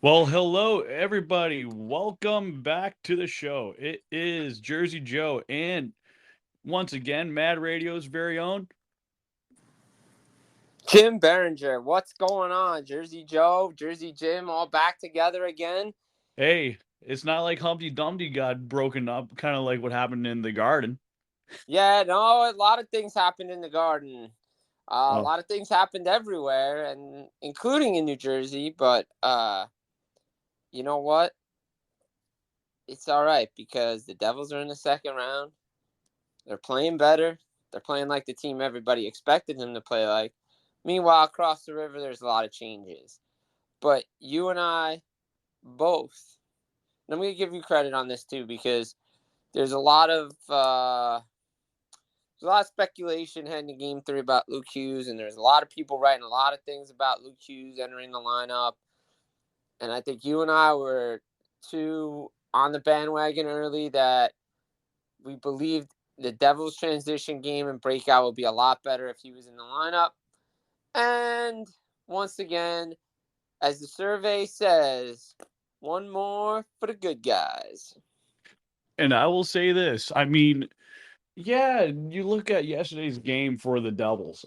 Well, hello, everybody. Welcome back to the show. It is Jersey Joe, and once again, Mad Radio's very own. Jim Berenger, what's going on? Jersey Joe, Jersey Jim, all back together again. Hey, it's not like Humpty Dumpty got broken up, kind of like what happened in the garden. Yeah, no, a lot of things happened in the garden. A Oh, lot of things happened everywhere, and including in New Jersey. But you know what? It's all right because the Devils are in the second round. They're playing better. They're playing like the team everybody expected them to play like. Meanwhile, across the river, there's a lot of changes. But you and I both. And I'm going to give you credit on this too because there's a lot of speculation heading to Game 3 about Luke Hughes, and there's a lot of people writing a lot of things about Luke Hughes entering the lineup. And I think you and I were too on the bandwagon early that we believed the Devils' transition game and breakout would be a lot better if he was in the lineup. And once again, as the survey says, one more for the good guys. and I will say this. I mean, yeah, you look at yesterday's game for the Devils.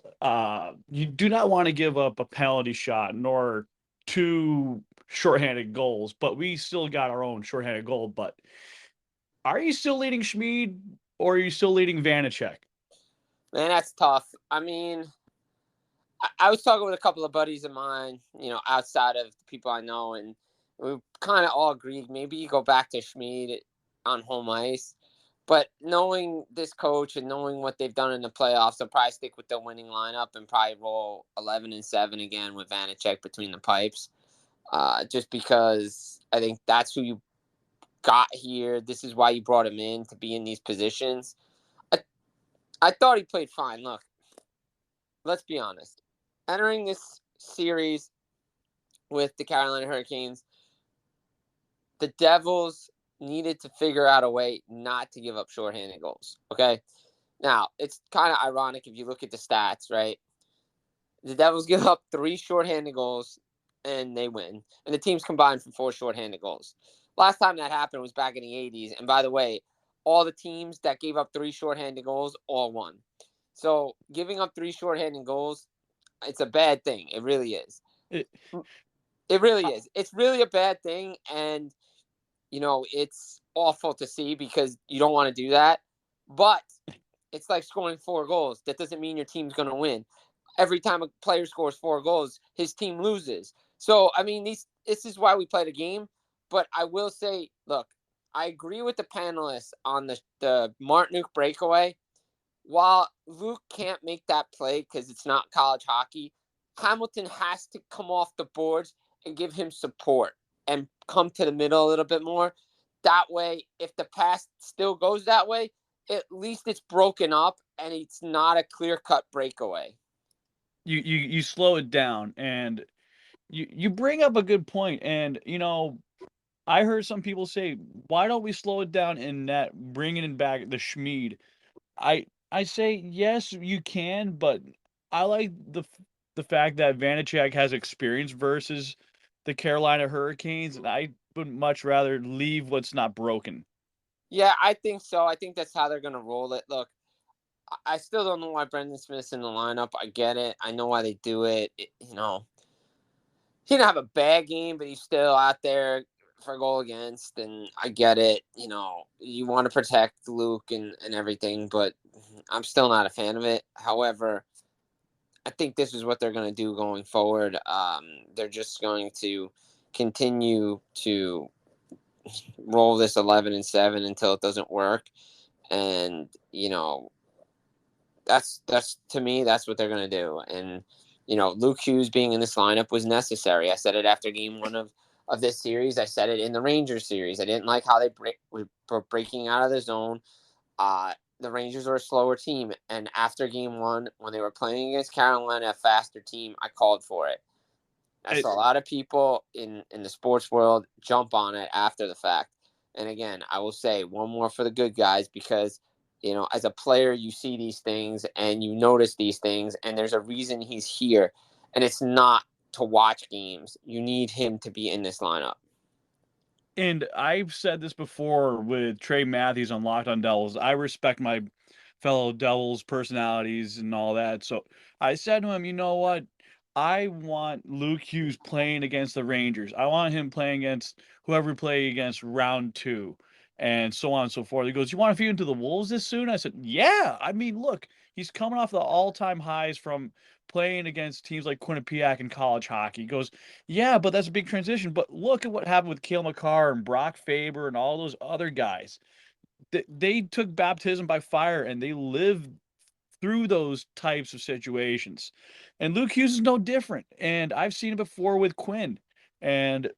You do not want to give up a penalty shot nor two shorthanded goals, but we still got our own shorthanded goal. But are you still leading Schmid or are you still leading Vanacek? Man, that's tough. I mean, I was talking with a couple of buddies of mine, outside of the people I know, and we kind of all agreed maybe you go back to Schmid on home ice. But knowing this coach and knowing what they've done in the playoffs, they'll probably stick with the winning lineup and probably roll 11-7 again with Vanacek between the pipes. Just because I think that's who you got here. This is why you brought him in to be in these positions. I, I thought he played fine. Look, let's be honest. Entering this series with the Carolina Hurricanes, the Devils needed to figure out a way not to give up shorthanded goals. Okay. Now, it's kind of ironic if you look at the stats, right? The Devils give up 3 shorthanded goals and they win. And the teams combined for 4 shorthanded goals. Last time that happened was back in the 80s. And by the way, all the teams that gave up 3 shorthanded goals all won. So giving up 3 shorthanded goals, it's a bad thing. It really is. It, It really is. It's really a bad thing. And, it's awful to see because you don't want to do that. But it's like scoring 4 goals. That doesn't mean your team's going to win. Every time a player scores 4 goals, his team loses. So, I mean, this is why we play the game. But I will say, look, I agree with the panelists on the Martinook breakaway. While Luke can't make that play because it's not college hockey, Hamilton has to come off the boards and give him support and come to the middle a little bit more. That way, if the pass still goes that way, at least it's broken up and it's not a clear-cut breakaway. you slow it down, and you bring up a good point. And I heard some people say, why don't we slow it down in net, bringing it back the Schmid? I say yes, you can, but I like the fact that Vanacek has experience versus the Carolina Hurricanes, and I would much rather leave what's not broken. Yeah, I think so. I think that's how they're going to roll it. Look, I still don't know why Brendan Smith's in the lineup. I get it. I know why they do it. He didn't have a bad game, but he's still out there for a goal against, and I get it. You want to protect Luke and everything, but I'm still not a fan of it. However, I think this is what they're going to do going forward. They're just going to continue to roll this 11-7 until it doesn't work, and that's to me that's what they're going to do. And Luke Hughes being in this lineup was necessary. I said it after game 1 of this series. I said it in the Rangers series. I didn't like how they were breaking out of the zone. The Rangers are a slower team, and after game 1, when they were playing against Carolina, a faster team, I called for it. I It, saw a lot of people in the sports world jump on it after the fact. And again, I will say one more for the good guys because, as a player, you see these things and you notice these things, and there's a reason he's here. And it's not to watch games, you need him to be in this lineup. And I've said this before with Trey Matthews on Locked on Devils. I respect my fellow Devils personalities and all that. So I said to him, you know what? I want Luke Hughes playing against the Rangers. I want him playing against whoever play against round 2 and so on and so forth. He goes, you want to feed him to the Wolves this soon? I said, yeah. I mean, look, he's coming off the all-time highs from playing against teams like Quinnipiac in college hockey. He goes, yeah, but that's a big transition. But look at what happened with Cale Makar and Brock Faber and all those other guys. They took baptism by fire and they lived through those types of situations. And Luke Hughes is no different. And I've seen it before with Quinn. And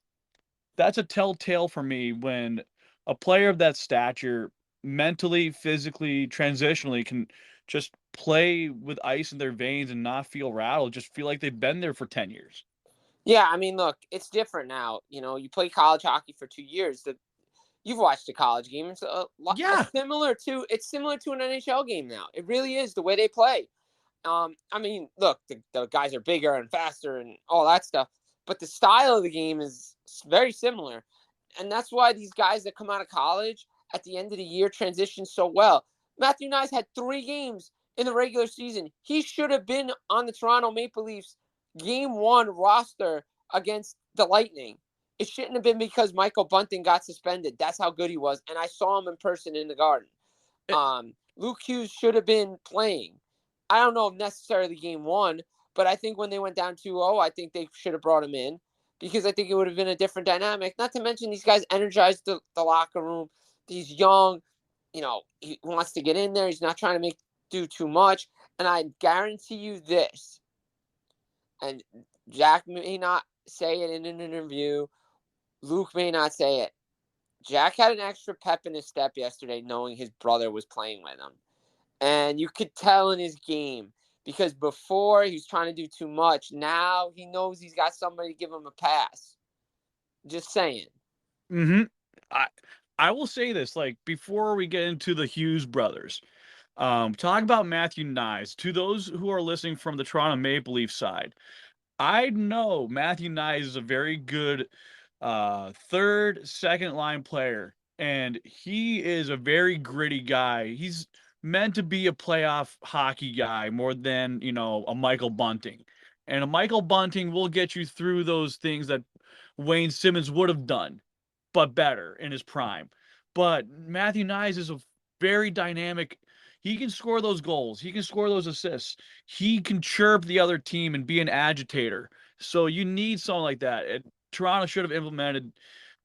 that's a telltale for me when a player of that stature, mentally, physically, transitionally, can just play with ice in their veins and not feel rattled, just feel like they've been there for 10 years. Yeah, I mean, look, it's different now. You play college hockey for 2 years. You've watched a college game. It's Yeah. similar to an NHL game now. It really is the way they play. I mean, look, the guys are bigger and faster and all that stuff, but the style of the game is very similar. And that's why these guys that come out of college at the end of the year transition so well. Matthew Knies had 3 games in the regular season. He should have been on the Toronto Maple Leafs game 1 roster against the Lightning. It shouldn't have been because Michael Bunting got suspended. That's how good he was. And I saw him in person in the Garden. Luke Hughes should have been playing. I don't know if necessarily game 1, but I think when they went down 2-0, I think they should have brought him in because I think it would have been a different dynamic. Not to mention these guys energized the locker room. He's young. He wants to get in there. He's not trying to do too much. And I guarantee you this, and Jack may not say it in an interview, Luke may not say it. Jack had an extra pep in his step yesterday knowing his brother was playing with him. And you could tell in his game because before he was trying to do too much. Now he knows he's got somebody to give him a pass. Just saying. Mm-hmm. I will say this, like, before we get into the Hughes brothers, talk about Matthew Knies. To those who are listening from the Toronto Maple Leaf side, I know Matthew Knies is a very good third, second line player, and he is a very gritty guy. He's meant to be a playoff hockey guy more than, a Michael Bunting. And a Michael Bunting will get you through those things that Wayne Simmons would have done, but better in his prime. But Matthew Knies is a very dynamic. He can score those goals. He can score those assists. He can chirp the other team and be an agitator. So you need someone like that. Toronto should have implemented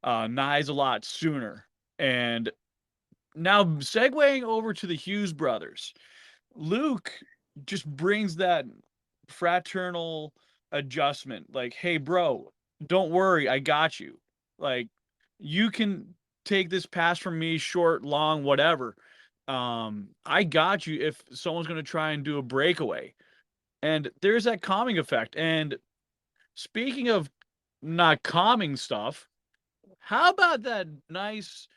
Knies a lot sooner. And now segueing over to the Hughes brothers, Luke just brings that fraternal adjustment. Like, hey, bro, don't worry, I got you. Like, you can take this pass from me, short, long, whatever. I got you if someone's going to try and do a breakaway. And there's that calming effect. And speaking of not calming stuff, how about that nice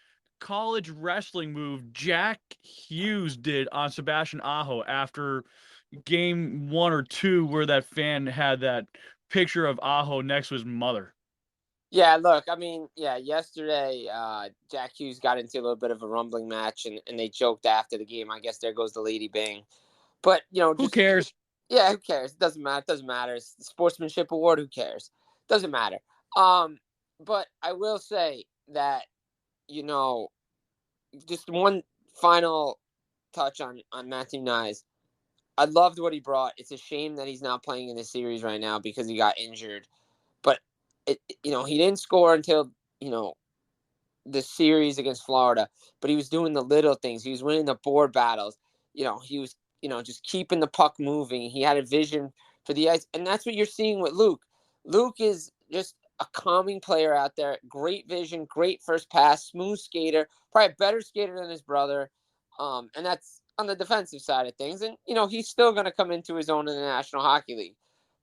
college wrestling move Jack Hughes did on Sebastian Aho after game 1 or 2 where that fan had that picture of Aho next to his mother? Yeah, look, I mean, yesterday Jack Hughes got into a little bit of a rumbling match and they joked after the game. I guess there goes the lady bang. But, Who cares? Yeah, who cares? It doesn't matter. It doesn't matter. It's the sportsmanship award. Who cares? Doesn't matter. But I will say that, just one final touch on Matthew Knies. I loved what he brought. It's a shame that he's not playing in the series right now because he got injured. But he didn't score until the series against Florida. But he was doing the little things. He was winning the board battles. He was just keeping the puck moving. He had a vision for the ice, and that's what you're seeing with Luke. Luke is just a calming player out there. Great vision, great first pass, smooth skater, probably a better skater than his brother. And that's on the defensive side of things. And, he's still going to come into his own in the National Hockey League.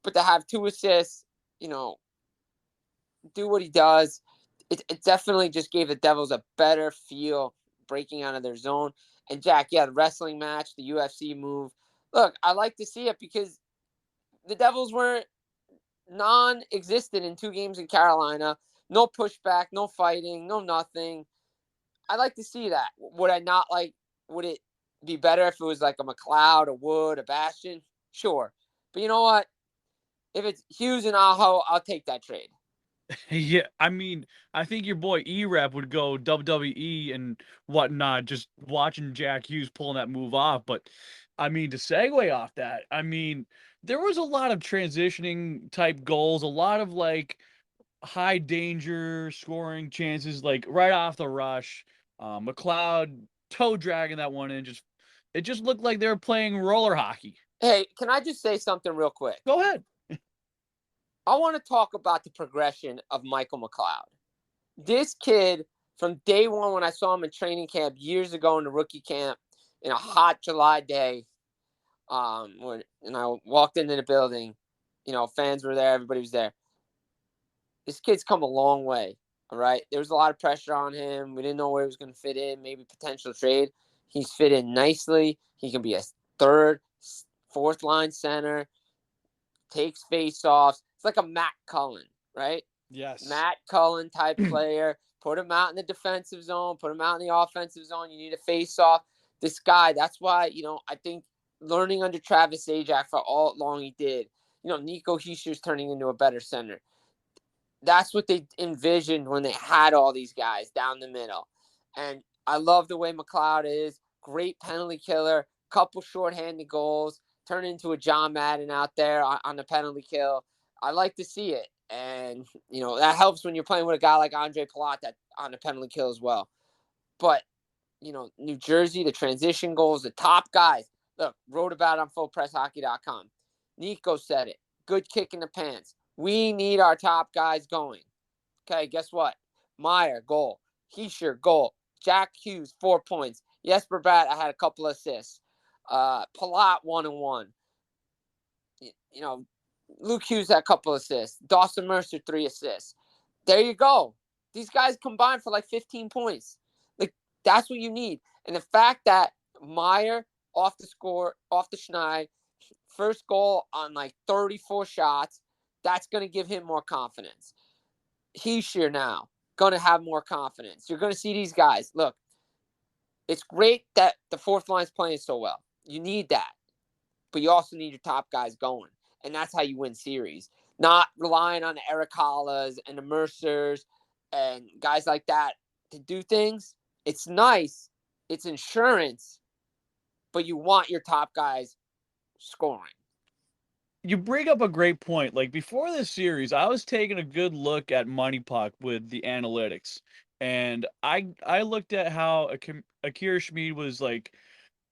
But to have 2 assists, do what he does, it definitely just gave the Devils a better feel breaking out of their zone. And Jack, the wrestling match, the UFC move. Look, I like to see it because the Devils non-existent in 2 games in Carolina. No pushback, no fighting, no nothing. I like to see that. Would I not like? Would it be better if it was like a McLeod, a Wood, a Bastion? Sure, but you know what? If it's Hughes and Aho, I'll take that trade. Yeah, I mean, I think your boy E-Rap would go WWE and whatnot, just watching Jack Hughes pulling that move off. But I mean, to segue off that, I mean, there was a lot of transitioning type goals, a lot of like high danger scoring chances, like right off the rush. McLeod toe dragging that one in, just it just looked like they were playing roller hockey. Hey, can I just say something real quick? Go ahead. I want to talk about the progression of Michael McLeod. This kid, from day one, when I saw him in training camp years ago in the rookie camp, in a hot July day, when I walked into the building, fans were there, everybody was there. This kid's come a long way. All right, there was a lot of pressure on him. We didn't know where he was going to fit in. Maybe potential trade. He's fit in nicely. He can be a third, fourth line center. Takes face-offs. It's like a Matt Cullen, right? Yes. Matt Cullen type player. Put him out in the defensive zone. Put him out in the offensive zone. You need a face-off. This guy, that's why, I think learning under Travis Zajac for all long he did, Nico Heischer's turning into a better center. That's what they envisioned when they had all these guys down the middle. And I love the way McLeod is. Great penalty killer. Couple shorthanded goals. Turn into a John Madden out there on the penalty kill. I like to see it. And, that helps when you're playing with a guy like Andre Palat that on the penalty kill as well. But, New Jersey, the transition goals, the top guys. Look, wrote about it on FullPressHockey.com. Nico said it. Good kick in the pants. We need our top guys going. Okay, guess what? Meyer, goal. Heischer, goal. Jack Hughes, 4 points. Jesper Bratt, I had a couple assists. Palat, 1-1. Luke Hughes had a couple assists. Dawson Mercer, 3 assists. There you go. These guys combined for like 15 points. Like, that's what you need. And the fact that Meyer off the schneid, first goal on like 34 shots, that's going to give him more confidence. Heischer now going to have more confidence. You're going to see these guys. Look, it's great that the fourth line's playing so well. You need that. But you also need your top guys going. And that's how you win series. Not relying on the Eric Hallas and the Mercers and guys like that to do things. It's nice. It's insurance. But you want your top guys scoring. You bring up a great point. Like before this series, I was taking a good look at Money Puck with the analytics, and I looked at how Akira Schmid was like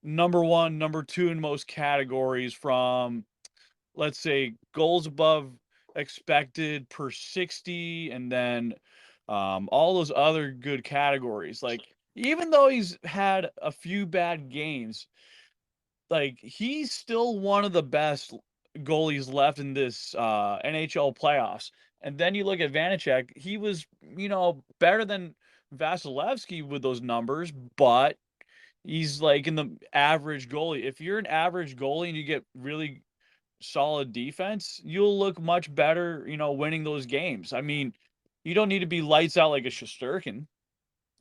number one, number two in most categories from, let's say, goals above expected per 60, and then all those other good categories. Like even though he's had a few bad games, like he's still one of the best goalies left in this NHL playoffs. And then you look at Vanacek, he was, better than Vasilevsky with those numbers, but he's like in the average goalie. If you're an average goalie and you get really solid defense, you'll look much better, winning those games. I mean, you don't need to be lights out like a Shesterkin.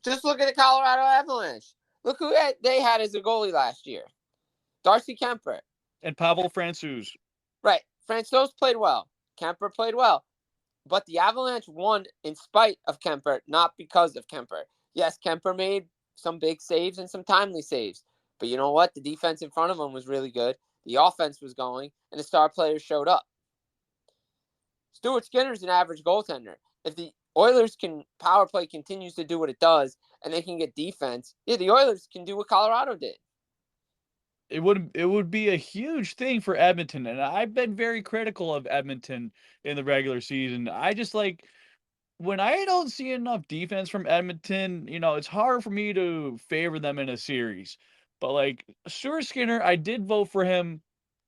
Just look at the Colorado Avalanche. Look who they had as a goalie last year. Darcy Kemper. And Pavel Francouz. Right. Francouz played well. Kemper played well. But the Avalanche won in spite of Kemper, not because of Kemper. Yes, Kemper made some big saves and some timely saves. But you know what? The defense in front of him was really good. The offense was going, and the star players showed up. Stuart Skinner's an average goaltender. If the Oilers power play continues to do what it does, and they can get defense, the Oilers can do what Colorado did. It would be a huge thing for Edmonton, and I've been very critical of Edmonton in the regular season. I just like when I don't see enough defense from Edmonton, it's hard for me to favor them in a series. But like Stuart Skinner, I did vote for him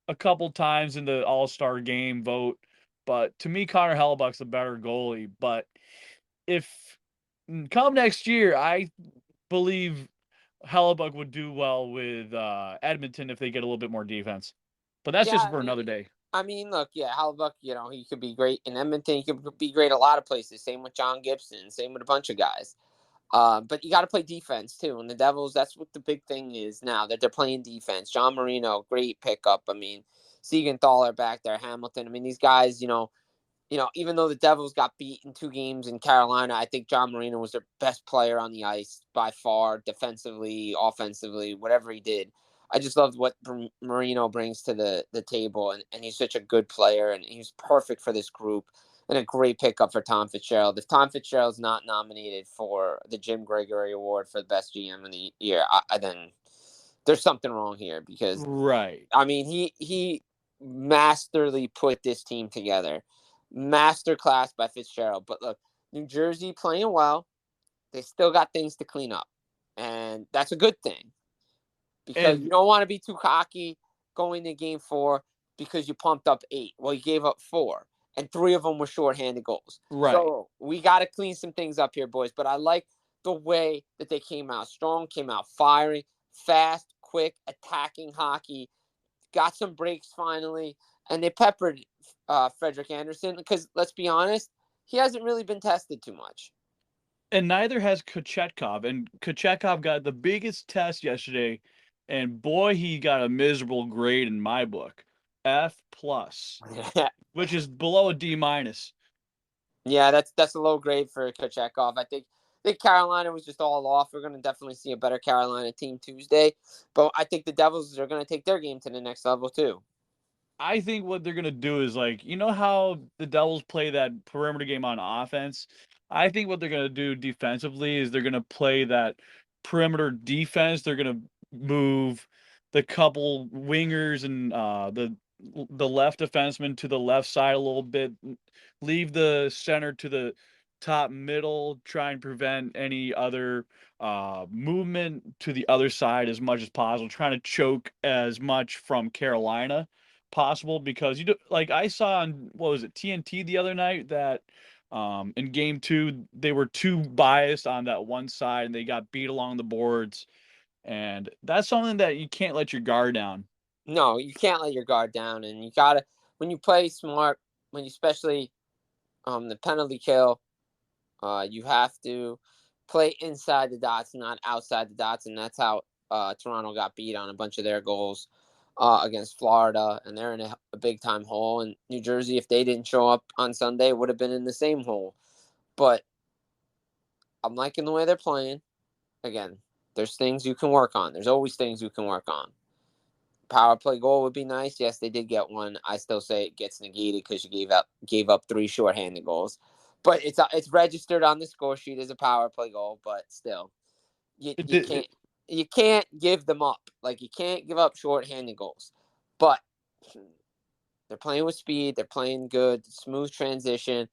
a couple times in the All-Star game vote, but to me Connor Hellebuck's the better goalie. But if come next year, I believe Hellebuck would do well with Edmonton if they get a little bit more defense. But that's just Yeah, for another day. I mean, look, yeah, Halbuck, he could be great in Edmonton. He could be great a lot of places. Same with John Gibson. Same with a bunch of guys. But you got to play defense too. And the Devils, that's what the big thing is now, that they're playing defense. John Marino, great pickup. I mean, Siegenthaler back there, Hamilton. I mean, these guys, even though the Devils got beat in 2 games in Carolina, I think John Marino was their best player on the ice by far, defensively, offensively, whatever he did. I just loved what Marino brings to the table, and he's such a good player, and he's perfect for this group, and a great pickup for Tom Fitzgerald. If Tom Fitzgerald's not nominated for the Jim Gregory Award for the best GM of the year, then there's something wrong here, because, Right. I mean, he masterly put this team together. Masterclass by Fitzgerald. But look, New Jersey playing well. They still got things to clean up. And that's a good thing, because you And don't want to be too cocky going to game 4 because you pumped up 8. Well, you gave up 4, and 3 of them were shorthanded goals. right. So we got to clean some things up here, boys. But I like the way that they came out strong, came out firing, fast, quick, attacking hockey, got some breaks finally, and they peppered Frederick Anderson, because let's be honest, he hasn't really been tested too much. And neither has Kochetkov. And Kochetkov got the biggest test yesterday, and boy, he got a miserable grade in my book. F plus, which is below a D minus. Yeah, that's a low grade for Kochekov. I think Carolina was just all off. We're going to definitely see a better Carolina team Tuesday, but I think the Devils are going to take their game to the next level too. I think what they're gonna do is like, you know how the Devils play that perimeter game on offense? I think what they're gonna do defensively is they're gonna play that perimeter defense. They're gonna move the couple wingers and the left defenseman to the left side a little bit, leave the center to the top middle, try and prevent any other movement to the other side as much as possible, trying to choke as much from Carolina possible, because like I saw on, what was it, TNT the other night, that in game 2 they were too biased on that one side and they got beat along the boards, and that's something that you can't let your guard down. No, you can't let your guard down, and you gotta, when you play smart, when you especially the penalty kill, you have to play inside the dots, not outside the dots, and that's how Toronto got beat on a bunch of their goals against Florida, and they're in a big time hole. And New Jersey, if they didn't show up on Sunday, would have been in the same hole. But I'm liking the way they're playing. Again, there's things you can work on. There's always things you can work on. Power play goal would be nice. Yes, they did get one. I still say it gets negated because you gave up 3 shorthanded goals, but it's registered on the score sheet as a power play goal. But still, you It, you it, can't it- you can't give them up. Like, you can't give up shorthanded goals. But they're playing with speed. They're playing good, smooth transition.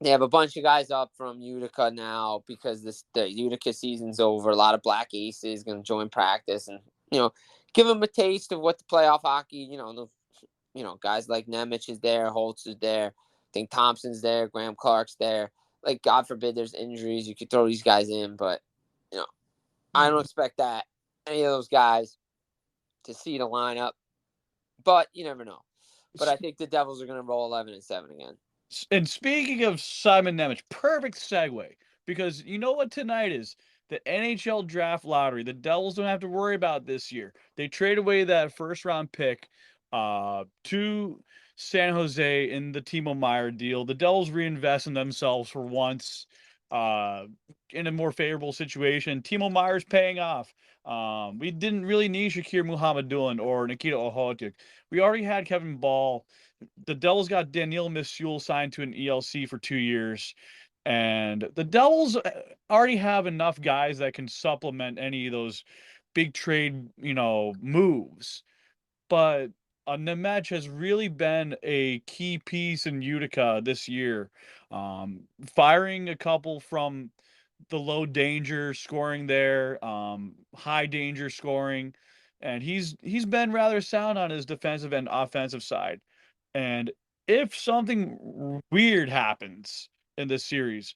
They have a bunch of guys up from Utica now because the Utica season's over. A lot of black aces going to join practice, and give them a taste of what the playoff hockey. Guys like Nemec is there, Holtz is there. I think Thompson's there, Graham Clark's there. Like, God forbid there's injuries, you could throw these guys in, but I don't expect that any of those guys to see the lineup. But you never know. But I think the Devils are going to roll 11-7 again. and speaking of Simon Nemec, perfect segue, because you know what tonight is? The NHL Draft Lottery. The Devils don't have to worry about this year. They trade away that first round pick to San Jose in the Timo Meyer deal. The Devils reinvest in themselves for once uh, in a more favorable situation. Timo Meyer's paying off. We didn't really need Shakir Muhammadulin or Nikita Ohotik. We already had Kevin Ball. The Devils got Daniil Missul signed to an ELC for 2 years. And the Devils already have enough guys that can supplement any of those big trade, moves. But Nemec has really been a key piece in Utica this year. Firing a couple from the low danger scoring there, high danger scoring, and he's been rather sound on his defensive and offensive side. And if something weird happens in this series,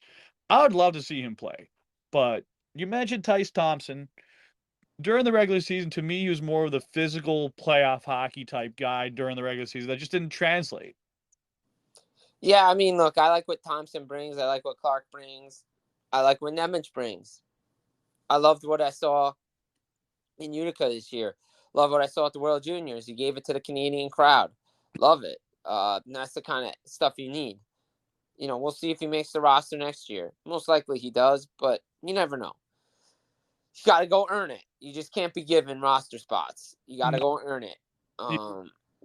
I would love to see him play. But you mentioned Tice Thompson. during the regular season, to me, he was more of the physical playoff hockey type guy during the regular season. That just didn't translate. Yeah, I mean, look, I like what Thompson brings. I like what Clark brings. I like what Nemec brings. I loved what I saw in Utica this year. Love what I saw at the World Juniors. He gave it to the Canadian crowd. Love it. And that's the kind of stuff you need. We'll see if he makes the roster next year. Most likely he does, but you never know. You got to go earn it. You just can't be given roster spots. You got to No, go earn it.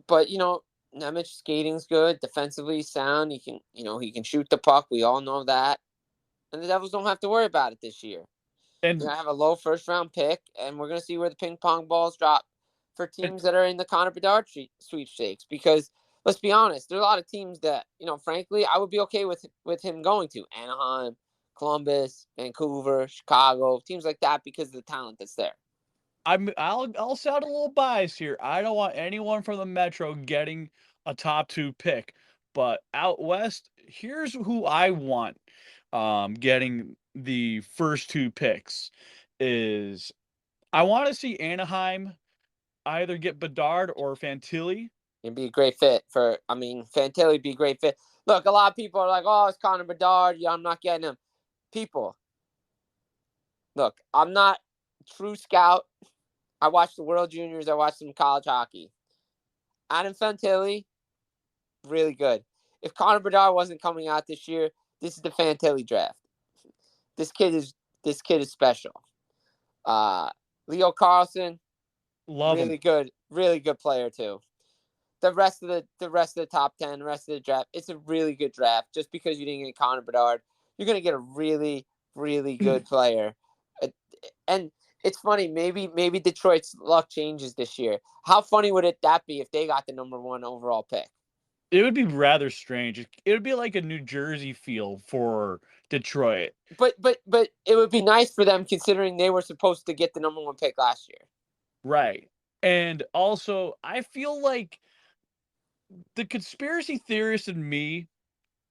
But Nemec skating's good, defensively sound. He can shoot the puck. We all know that, and the Devils don't have to worry about it this year. They're and gonna have a low first round pick, and we're gonna see where the ping pong balls drop for and teams that are in the Connor Bedard sweepstakes. Because let's be honest, there are a lot of teams that frankly, I would be okay with him going to Anaheim, Columbus, Vancouver, Chicago, teams like that because of the talent that's there. I'll sound a little biased here. I don't want anyone from the Metro getting a top 2 pick, but out west, here's who I want getting the first 2 picks is I want to see Anaheim either get Bedard or Fantilli. It'd be a great fit Fantilli would be a great fit. Look, a lot of people are like, oh, it's Connor Bedard. Yeah, I'm not getting him. People, look, I'm not a true scout. I watched the World Juniors. I watched some college hockey. Adam Fantilli, really good. If Connor Bedard wasn't coming out this year, this is the Fantilli draft. This kid is special. Leo Carlson, Love him. really good player too. The rest of the top 10, the rest of the draft, it's a really good draft. Just because you didn't get Connor Bedard, you're gonna get a really, really good player. And it's funny, maybe Detroit's luck changes this year. How funny would that be if they got the number 1 overall pick? It would be rather strange. It would be like a New Jersey feel for Detroit. But it would be nice for them considering they were supposed to get the number 1 pick last year. Right. And also, I feel like the conspiracy theorist in me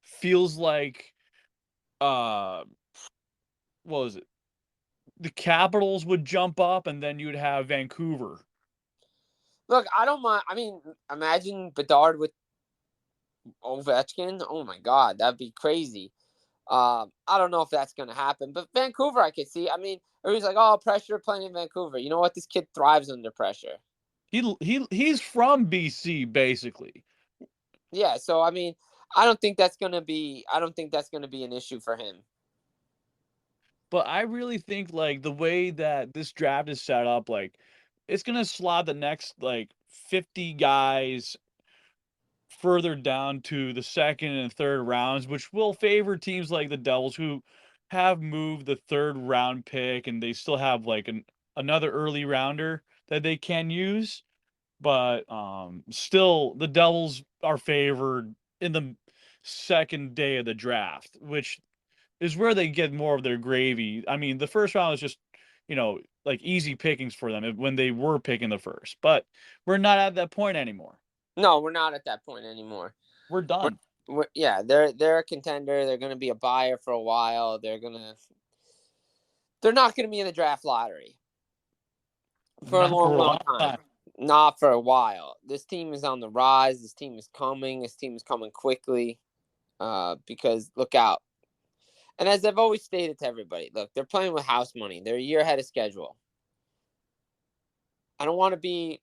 feels like what was it? The Capitals would jump up and then you'd have Vancouver. Look, I don't mind. I mean, imagine Bedard with Ovechkin. Oh my God, that'd be crazy. I don't know if that's going to happen, but Vancouver, I could see. I mean, everybody's like, "Oh, pressure playing in Vancouver." You know what? This kid thrives under pressure. He's from BC basically. Yeah, so I mean, I don't think that's going to be an issue for him. But I really think like the way that this draft is set up, like it's gonna slot the next like 50 guys further down to the second and third rounds, which will favor teams like the Devils who have moved the third round pick and they still have like another early rounder that they can use. But still the Devils are favored in the second day of the draft, which is where they get more of their gravy. I mean, the first round is just, like easy pickings for them when they were picking the first. But we're not at that point anymore. No, we're not at that point anymore. We're done. They're a contender. They're going to be a buyer for a while. They're not going to be in the draft lottery for a Not for long, a long long time. time. Not for a while. This team is on the rise. This team is coming. This team is coming quickly. Because look out. And as I've always stated to everybody, look, they're playing with house money. They're a year ahead of schedule. I don't want to be,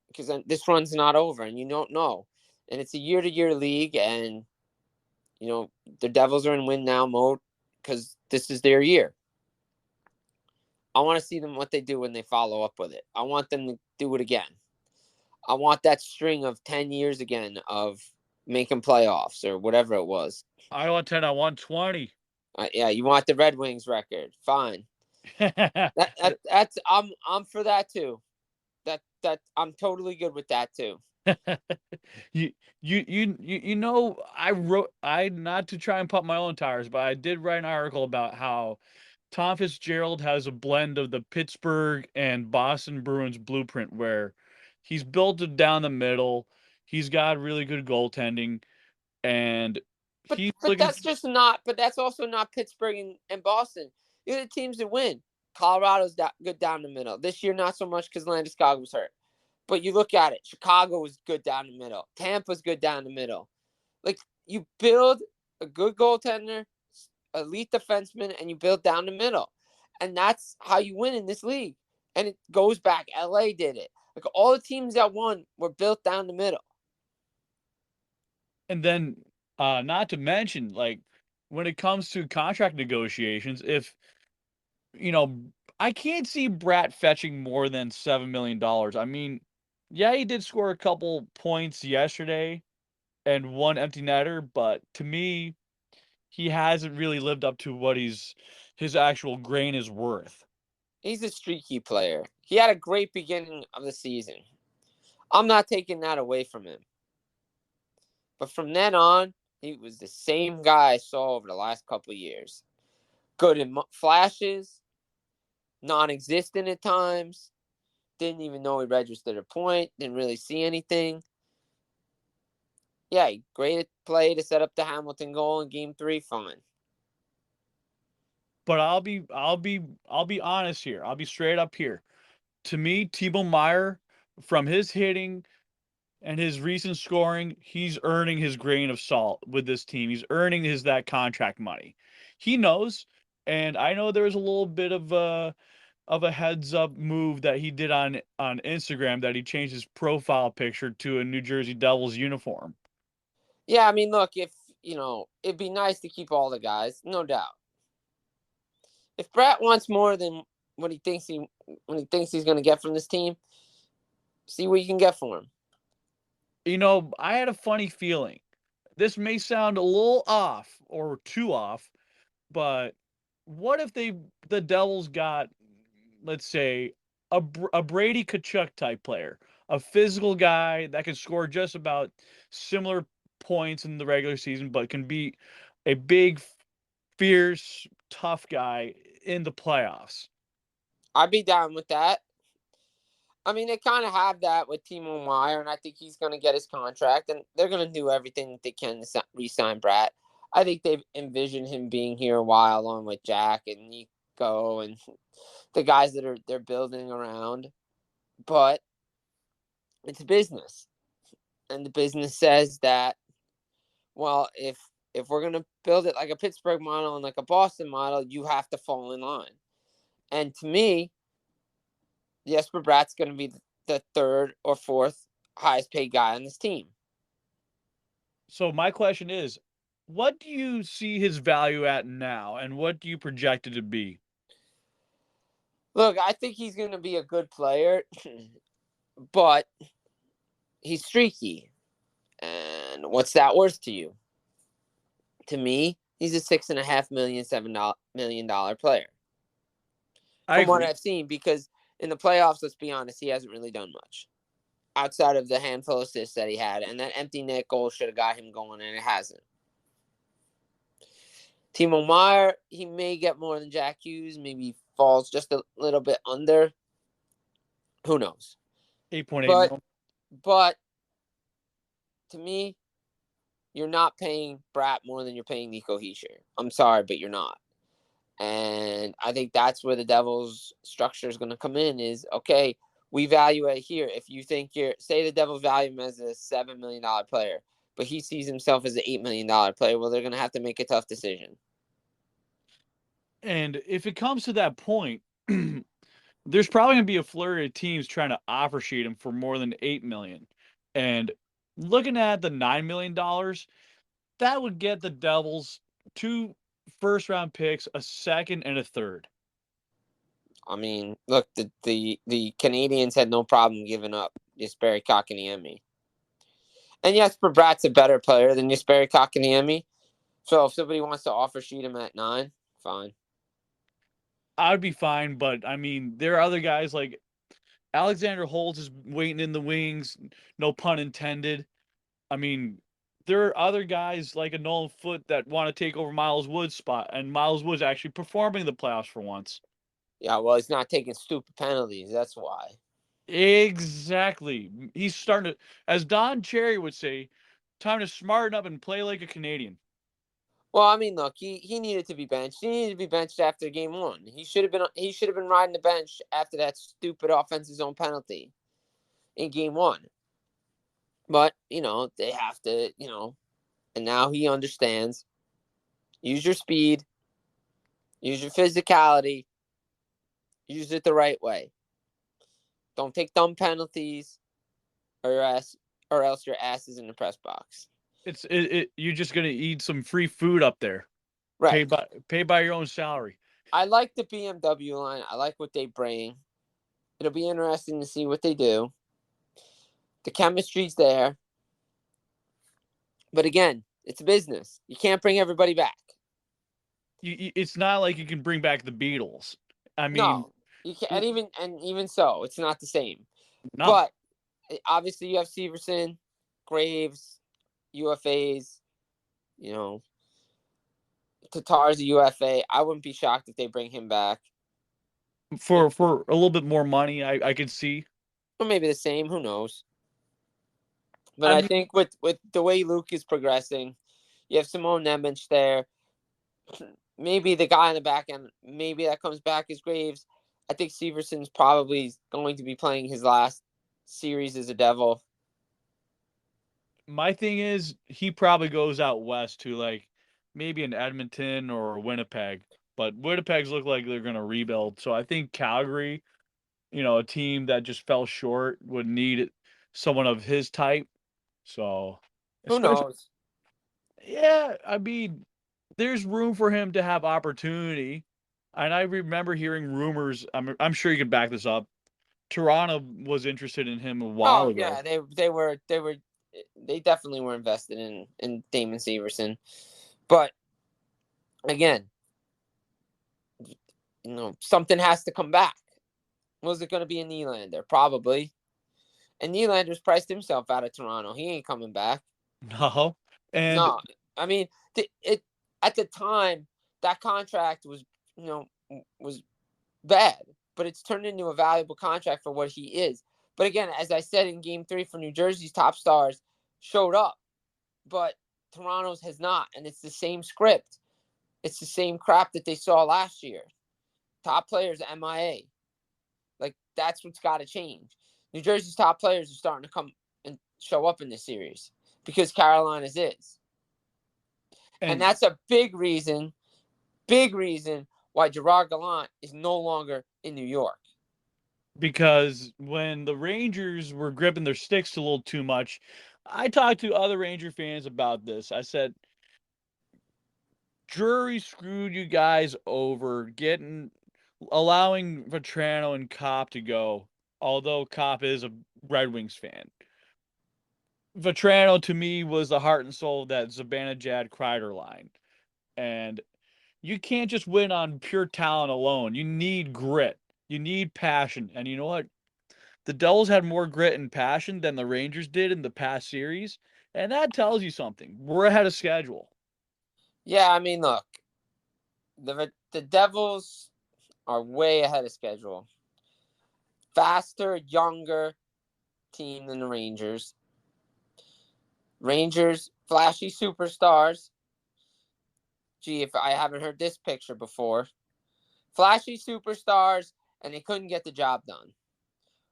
because this run's not over and you don't know. And it's a year-to-year league, and, the Devils are in win-now mode because this is their year. I want to see them what they do when they follow up with it. I want them to do it again. I want that string of 10 years again of making playoffs or whatever it was. I want 10, I want 20. Yeah, you want the Red Wings record. Fine. That's I'm for that too. That I'm totally good with that too. I not to try and pump my own tires, but I did write an article about how Tom Fitzgerald has a blend of the Pittsburgh and Boston Bruins blueprint where he's built it down the middle. He's got really good goaltending, and he's But looking. that's just not. But that's also not Pittsburgh and Boston. They're the teams that win. Colorado's good down the middle. This year, not so much because Landeskog was hurt. But you look at it, Chicago was good down the middle. Tampa's good down the middle. Like, you build a good goaltender, elite defenseman, and you build down the middle. And that's how you win in this league. And it goes back. LA did it. Like, all the teams that won were built down the middle. And then, not to mention, like, when it comes to contract negotiations, if, you know, I can't see Brat fetching more than $7 million. I mean, yeah, he did score a couple points yesterday and one empty netter, but to me, he hasn't really lived up to what his actual grain is worth. He's a streaky player. He had a great beginning of the season. I'm not taking that away from him. But from then on, he was the same guy I saw over the last couple of years. Good in flashes, non-existent at times. Didn't even know he registered a point. Didn't really see anything. Yeah, great at play to set up the Hamilton goal in Game 3. Fine. But I'll be honest here. I'll be straight up here. To me, Timo Meier, from his hitting and his recent scoring, he's earning his grain of salt with this team. He's earning that contract money. He knows, and I know there was a little bit of a heads up move that he did on Instagram, that he changed his profile picture to a New Jersey Devils uniform. Yeah, I mean, look, if, it'd be nice to keep all the guys, no doubt. If Brat wants more than what he thinks he's going to get from this team, see what you can get for him. I had a funny feeling. This may sound a little off or too off, but what if the Devils got, let's say, a Brady Tkachuk type player, a physical guy that can score just about similar points in the regular season, but can be a big, fierce, tough guy in the playoffs? I'd be down with that. I mean, they kind of have that with Timo Meier, and I think he's going to get his contract, and they're going to do everything that they can to re-sign Brat. I think they've envisioned him being here a while, along with Jack and Nico and the guys that they're building around. But it's business, and the business says that, well, if we're going to build it like a Pittsburgh model and like a Boston model, you have to fall in line. And to me, Jesper Bratt's going to be the third or fourth highest paid guy on this team. So my question is, what do you see his value at now, and what do you project it to be? Look, I think he's going to be a good player, but he's streaky. And what's that worth to you? To me, he's a $6.5 million, $7 million player. From what I've seen, because in the playoffs, let's be honest, he hasn't really done much outside of the handful of assists that he had. And that empty net goal should have got him going, and it hasn't. Timo Meier, he may get more than Jack Hughes, maybe falls just a little bit under. Who knows? 8.8 million. But to me, you're not paying Bratt more than you're paying Nico Hischier. I'm sorry, but you're not. And I think that's where the Devils' structure is going to come in is, okay, we value it here. If you think say the Devils value him as a $7 million player, but he sees himself as an $8 million player, well, they're going to have to make a tough decision. And if it comes to that point, there's probably going to be a flurry of teams trying to offer sheet him for more than $8 million. And looking at the $9 million, that would get the Devils 2 first-round picks, a second, and a third. I mean, look, the Canadians had no problem giving up Jesperi Kotkaniemi. And yes, Bratt's a better player than Jesperi Kotkaniemi. So if somebody wants to offer sheet him at 9, fine. I'd be fine, but I mean, there are other guys like Alexander Holtz is waiting in the wings, no pun intended. I mean, there are other guys like a Nolan Foote that want to take over Miles Wood's spot, and Miles Wood's actually performing in the playoffs for once. Yeah, well, he's not taking stupid penalties. That's why. Exactly. He's starting to, as Don Cherry would say, time to smarten up and play like a Canadian. Well, I mean, look, he needed to be benched. He needed to be benched after game 1. He should have been riding the bench after that stupid offensive zone penalty in game 1. But, they have to, and now he understands. Use your speed, use your physicality, use it the right way. Don't take dumb penalties or else your ass is in the press box. You're just gonna eat some free food up there. Right. Pay by your own salary. I like the BMW line. I like what they bring. It'll be interesting to see what they do. The chemistry's there. But again, it's a business. You can't bring everybody back. It's not like you can bring back the Beatles. I mean, no, you can't. And even so, it's not the same. no. But obviously, you have Severson, Graves, UFAs. Tatar's a UFA. I wouldn't be shocked if they bring him back for a little bit more money. I could see, or maybe the same. Who knows? But I think with the way Luke is progressing, you have Simone Nemec there. Maybe the guy in the back end, maybe that comes back is Graves. I think Severson's probably going to be playing his last series as a Devil. My thing is, he probably goes out west to like maybe an Edmonton or Winnipeg. But Winnipeg's look like they're going to rebuild. So I think Calgary, a team that just fell short, would need someone of his type. So who knows? Yeah, I mean, there's room for him to have opportunity. And I remember hearing rumors. I'm sure you can back this up. Toronto was interested in him a while ago. Yeah, they definitely were invested in Damon Severson. But again, something has to come back. Was it going to be a Nylander? Probably. And Nylander's priced himself out of Toronto. He ain't coming back. No. No. I mean, at the time, that contract was bad, but it's turned into a valuable contract for what he is. But again, as I said in Game 3 for New Jersey's top stars showed up, but Toronto's has not, and it's the same script. It's the same crap that they saw last year. Top players MIA. Like, that's what's got to change. New Jersey's top players are starting to come and show up in this series because Carolina's is. And that's a big reason why Gerard Gallant is no longer in New York. Because when the Rangers were gripping their sticks a little too much, I talked to other Ranger fans about this. I said, Drury screwed you guys over, allowing Vetrano and Kopp to go, although Kopp is a Red Wings fan. Vetrano, to me, was the heart and soul of that Zibanejad-Kreider line. And you can't just win on pure talent alone. You need grit. You need passion. And you know what? The Devils had more grit and passion than the Rangers did in the past series. And that tells you something. We're ahead of schedule. Yeah, I mean, look. The Devils are way ahead of schedule. Faster, younger team than the Rangers. Rangers, flashy superstars. Gee, if I haven't heard this picture before. Flashy superstars, and they couldn't get the job done.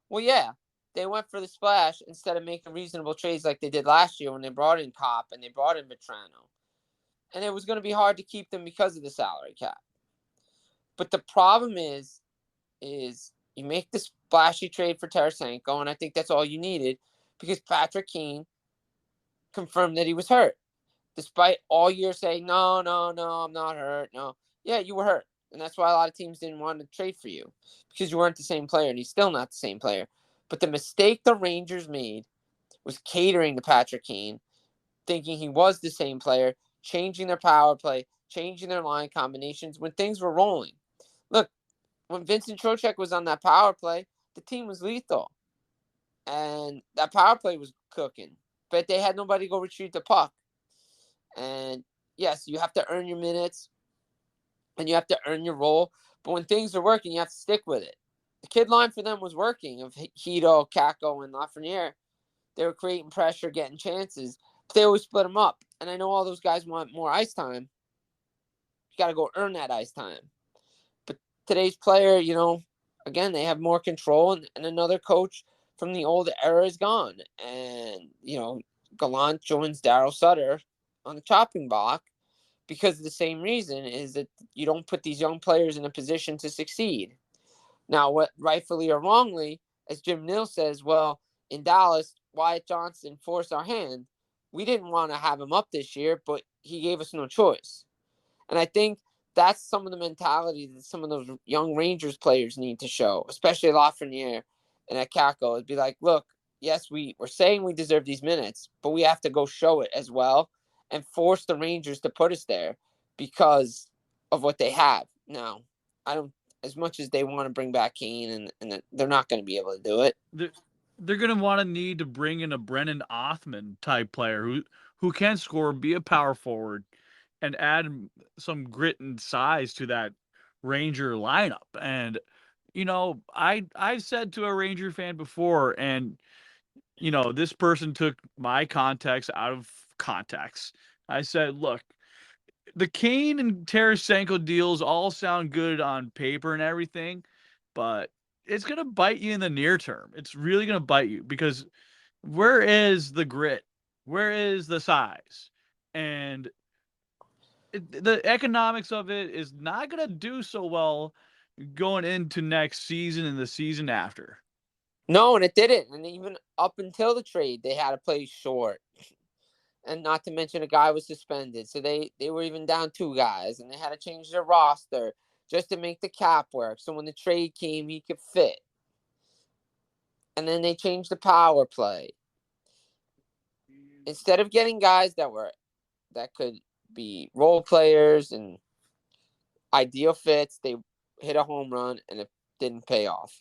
Well, yeah, they went for the splash instead of making reasonable trades like they did last year when they brought in Kopp and they brought in Vetrano. And it was going to be hard to keep them because of the salary cap. But the problem is you make this flashy trade for Tarasenko, and I think that's all you needed because Patrick Kane confirmed that he was hurt. Despite all year saying, no, I'm not hurt. No. Yeah, you were hurt. And that's why a lot of teams didn't want to trade for you because you weren't the same player, and he's still not the same player. But the mistake the Rangers made was catering to Patrick Kane, thinking he was the same player, changing their power play, changing their line combinations when things were rolling. Look, when Vincent Trocheck was on that power play, the team was lethal. And that power play was cooking. But they had nobody go retrieve the puck. And yes, you have to earn your minutes and you have to earn your role. But when things are working, you have to stick with it. The kid line for them was working of Hito, Kako, and Lafreniere. They were creating pressure, getting chances. But they always split them up. And I know all those guys want more ice time. You got to go earn that ice time. But today's player, again, they have more control, and another coach from the old era is gone. And, Gallant joins Daryl Sutter on the chopping block because of the same reason, is that you don't put these young players in a position to succeed. Now, what rightfully or wrongly, as Jim Nill says, well, in Dallas, Wyatt Johnson forced our hand. We didn't want to have him up this year, but he gave us no choice. And I think that's some of the mentality that some of those young Rangers players need to show, especially Lafreniere and at Kako. It'd be like, look, yes, we're saying we deserve these minutes, but we have to go show it as well and force the Rangers to put us there because of what they have. Now, I don't, as much as they want to bring back Kane, and they're not going to be able to do it. They're going to need to bring in a Brennan Othman type player who can score, be a power forward, and add some grit and size to that Ranger lineup. And I've said to a Ranger fan before, and this person took my context out of context. I said, look, the Kane and Tarasenko deals all sound good on paper and everything, but it's going to bite you in the near term. It's really going to bite you because where is the grit? Where is the size? And the economics of it is not going to do so well going into next season and the season after. No, and it didn't. And even up until the trade, they had to play short. And not to mention a guy was suspended. So they were even down 2 guys, and they had to change their roster just to make the cap work. So when the trade came, he could fit. And then they changed the power play. Instead of getting guys that could be role players and ideal fits, they hit a home run, and it didn't pay off.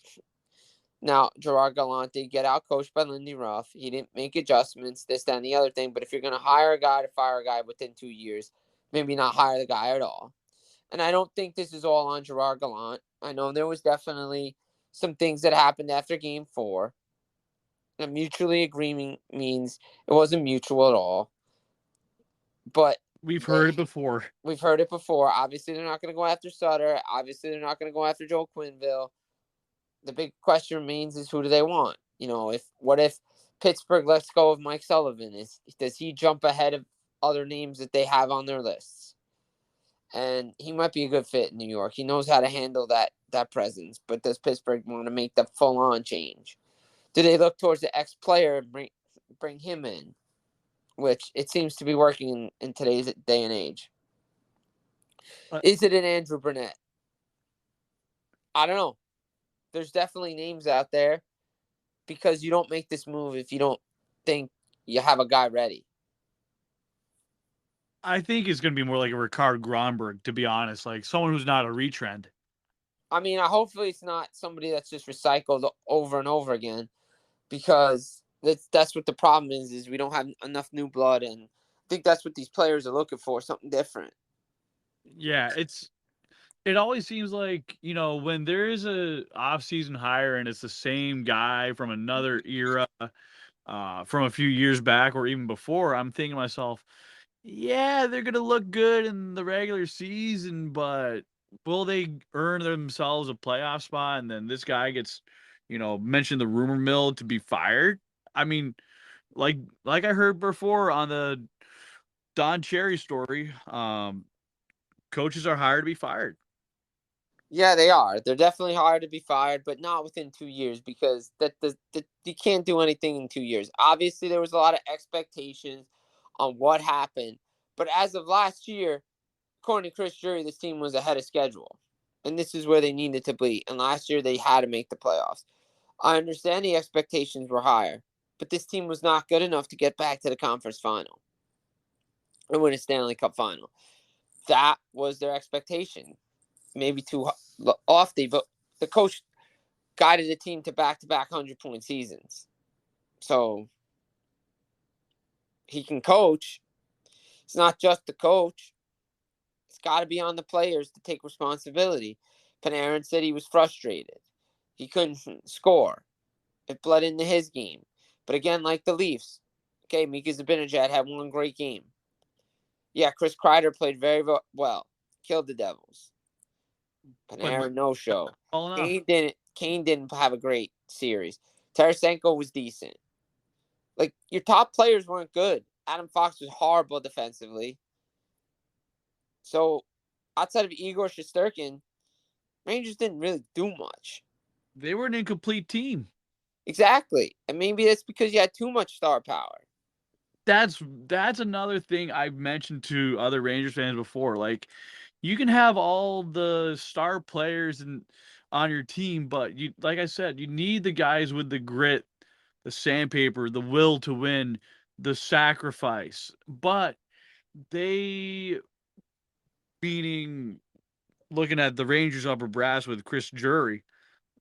Now, Gerard Gallant did get out coached by Lindy Ruff. He didn't make adjustments, this, that, and the other thing. But if you're going to hire a guy to fire a guy within 2 years, maybe not hire the guy at all. And I don't think this is all on Gerard Gallant. I know there was definitely some things that happened after Game 4. And mutually agreeing means it wasn't mutual at all. But we've heard it before. We've heard it before. Obviously, they're not going to go after Sutter. Obviously, they're not going to go after Joel Quenneville. The big question remains is, who do they want? What if Pittsburgh lets go of Mike Sullivan? Does he jump ahead of other names that they have on their lists? And he might be a good fit in New York. He knows how to handle that presence. But does Pittsburgh want to make the full-on change? Do they look towards the ex-player and bring him in? Which it seems to be working in today's day and age. Is it an Andrew Burnett? I don't know. There's definitely names out there, because you don't make this move if you don't think you have a guy ready. I think it's going to be more like a Ricard Gronberg, to be honest, like someone who's not a retrend. I mean, hopefully it's not somebody that's just recycled over and over again, because that's what the problem is we don't have enough new blood, and I think that's what these players are looking for, something different. Yeah, it always seems like, when there is a off-season hire and it's the same guy from another era, from a few years back or even before, I'm thinking to myself, yeah, they're going to look good in the regular season, but will they earn themselves a playoff spot? And then this guy gets, mentioned the rumor mill to be fired. I mean, like I heard before on the Don Cherry story, coaches are hired to be fired. Yeah, they are. They're definitely hired to be fired, but not within 2 years, because you can't do anything in 2 years. Obviously, there was a lot of expectations on what happened, but as of last year, according to Chris Drury, this team was ahead of schedule, and this is where they needed to be. And last year, they had to make the playoffs. I understand the expectations were higher, but this team was not good enough to get back to the conference final and win a Stanley Cup final. That was their expectation. Maybe too lofty, but the coach guided the team to back-to-back 100-point seasons. So he can coach. It's not just the coach. It's got to be on the players to take responsibility. Panarin said he was frustrated. He couldn't score. It bled into his game. But again, like the Leafs, Mika Zibanejad had one great game. Yeah, Chris Kreider played very well. killed the Devils. But Panarin no show. all enough. Kane didn't have a great series. Tarasenko was decent. Like, your top players weren't good. Adam Fox was horrible defensively. So, outside of Igor Shesterkin, Rangers didn't really do much. They were an incomplete team. Exactly. And maybe that's because you had too much star power. That's another thing I've mentioned to other Rangers fans before. Like, you can have all the star players on your team, but you, like I said, you need the guys with the grit, the sandpaper, the will to win, the sacrifice. But they, meaning looking at the Rangers upper brass with Chris Drury,